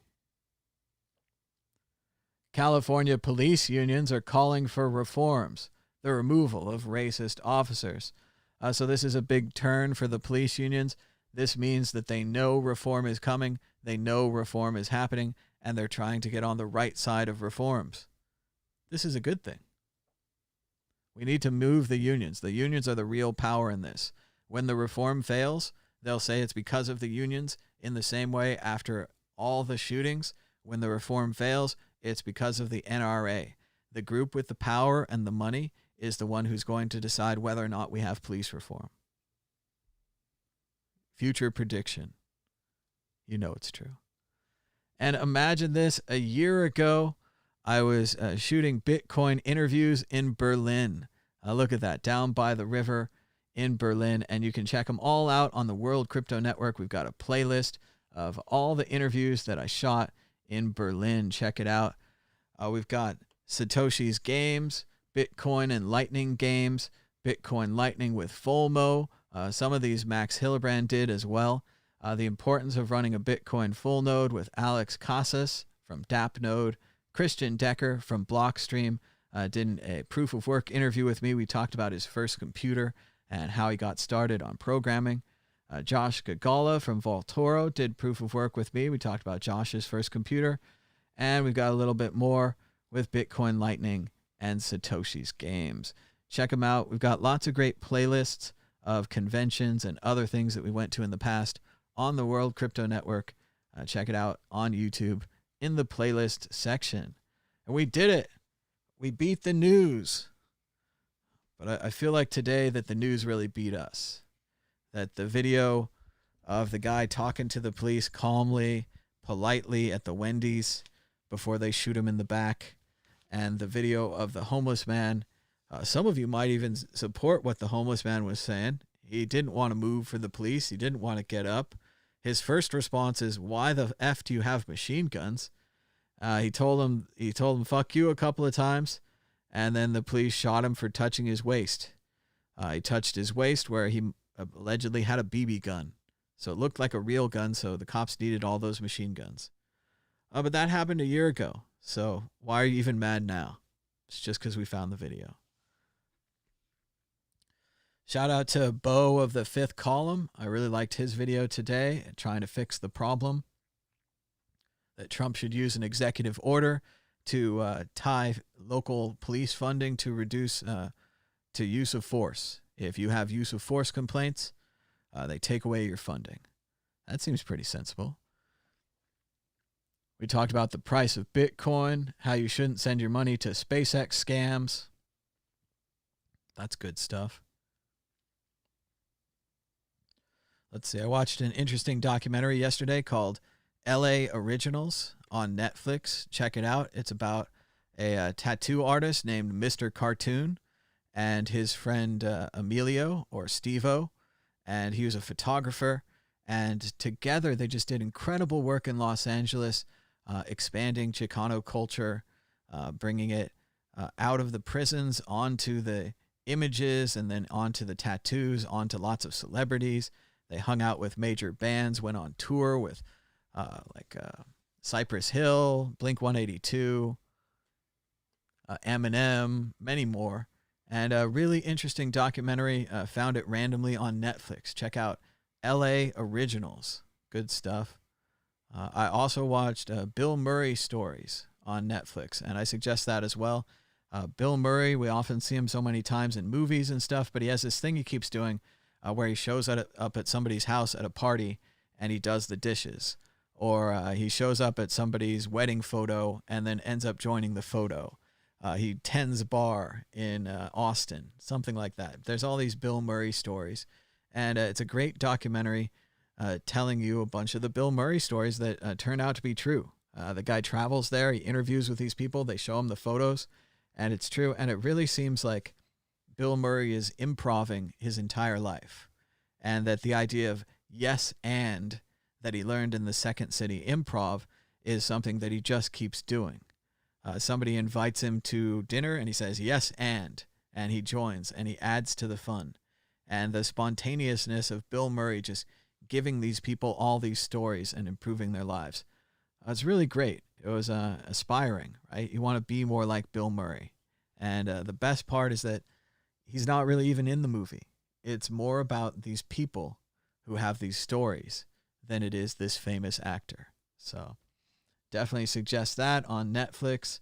California police unions are calling for reforms, the removal of racist officers. So this is a big turn for the police unions. This means that they know reform is coming, they know reform is happening, and they're trying to get on the right side of reforms. This is a good thing. We need to move the unions. The unions are the real power in this. When the reform fails, they'll say it's because of the unions. In the same way, after all the shootings, when the reform fails, it's because of the NRA. The group with the power and the money is the one who's going to decide whether or not we have police reform. Future prediction. You know it's true. And imagine this. A year ago, I was shooting Bitcoin interviews in Berlin. Look at that, down by the river in Berlin. And you can check them all out on the World Crypto Network. We've got a playlist of all the interviews that I shot in Berlin. Check it out. We've got Satoshi's games, Bitcoin and Lightning games, Bitcoin Lightning with FOMO. Some of these Max Hillebrand did as well. The importance of running a Bitcoin full node with Alex Casas from DAppNode. Christian Decker from Blockstream did a proof of work interview with me. We talked about his first computer and how he got started on programming. Josh Gagala from Voltoro did proof of work with me. We talked about Josh's first computer. And we've got a little bit more with Bitcoin Lightning and Satoshi's games. Check them out. We've got lots of great playlists of conventions and other things that we went to in the past on the World Crypto Network. Check it out on YouTube in the playlist section. And we did it. We beat the news. But I feel like today that the news really beat us. That the video of the guy talking to the police calmly, politely at the Wendy's before they shoot him in the back, and the video of the homeless man, some of you might even support what the homeless man was saying. He didn't want to move for the police. He didn't want to get up. His first response is, "Why the F do you have machine guns?" He told him, "Fuck you" a couple of times, and then the police shot him for touching his waist. He touched his waist where he allegedly had a BB gun. So it looked like a real gun, so the cops needed all those machine guns. But that happened a year ago, so why are you even mad now? It's just because we found the video. Shout out to Bo of the Fifth Column. I really liked his video today, trying to fix the problem that Trump should use an executive order to tie local police funding to reduce to use of force. If you have use of force complaints, they take away your funding. That seems pretty sensible. We talked about the price of Bitcoin, how you shouldn't send your money to SpaceX scams. That's good stuff. Let's see. I watched an interesting documentary yesterday called LA Originals on Netflix. Check it out. It's about a tattoo artist named Mr. Cartoon and his friend Emilio, or Steve-O, and he was a photographer. And together they just did incredible work in Los Angeles, expanding Chicano culture, bringing it out of the prisons onto the images and then onto the tattoos, onto lots of celebrities. They hung out with major bands, went on tour with Cypress Hill, Blink 182, Eminem, many more. And a really interesting documentary, found it randomly on Netflix. Check out LA Originals. Good stuff. I also watched Bill Murray Stories on Netflix, and I suggest that as well. Bill Murray, we often see him so many times in movies and stuff, but he has this thing he keeps doing where he shows up at somebody's house at a party and he does the dishes. Or he shows up at somebody's wedding photo and then ends up joining the photo. He tends bar in Austin, something like that. There's all these Bill Murray stories. And it's a great documentary telling you a bunch of the Bill Murray stories that turn out to be true. The guy travels there. He interviews with these people. They show him the photos. And it's true. And it really seems like Bill Murray is improving his entire life. And that the idea of yes and that he learned in the Second City Improv is something that he just keeps doing. Somebody invites him to dinner and he says, yes, and he joins and he adds to the fun. And the spontaneousness of Bill Murray just giving these people all these stories and improving their lives. It's really great. It was aspiring, right? You want to be more like Bill Murray. And the best part is that he's not really even in the movie. It's more about these people who have these stories than it is this famous actor. So definitely suggest that on Netflix.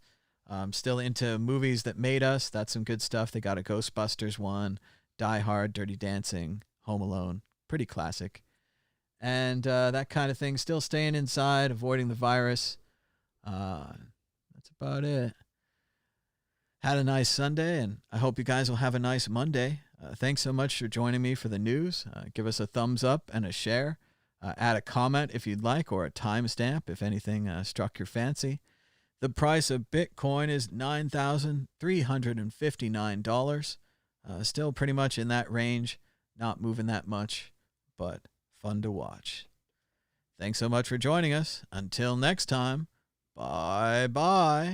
Still into movies that made us. That's some good stuff. They got a Ghostbusters one, Die Hard, Dirty Dancing, Home Alone. Pretty classic. And that kind of thing. Still staying inside, avoiding the virus. That's about it. Had a nice Sunday, and I hope you guys will have a nice Monday. Thanks so much for joining me for the news. Give us a thumbs up and a share. Add a comment if you'd like, or a timestamp if anything struck your fancy. The price of Bitcoin is $9,359. Still pretty much in that range. Not moving that much, but fun to watch. Thanks so much for joining us. Until next time, bye-bye.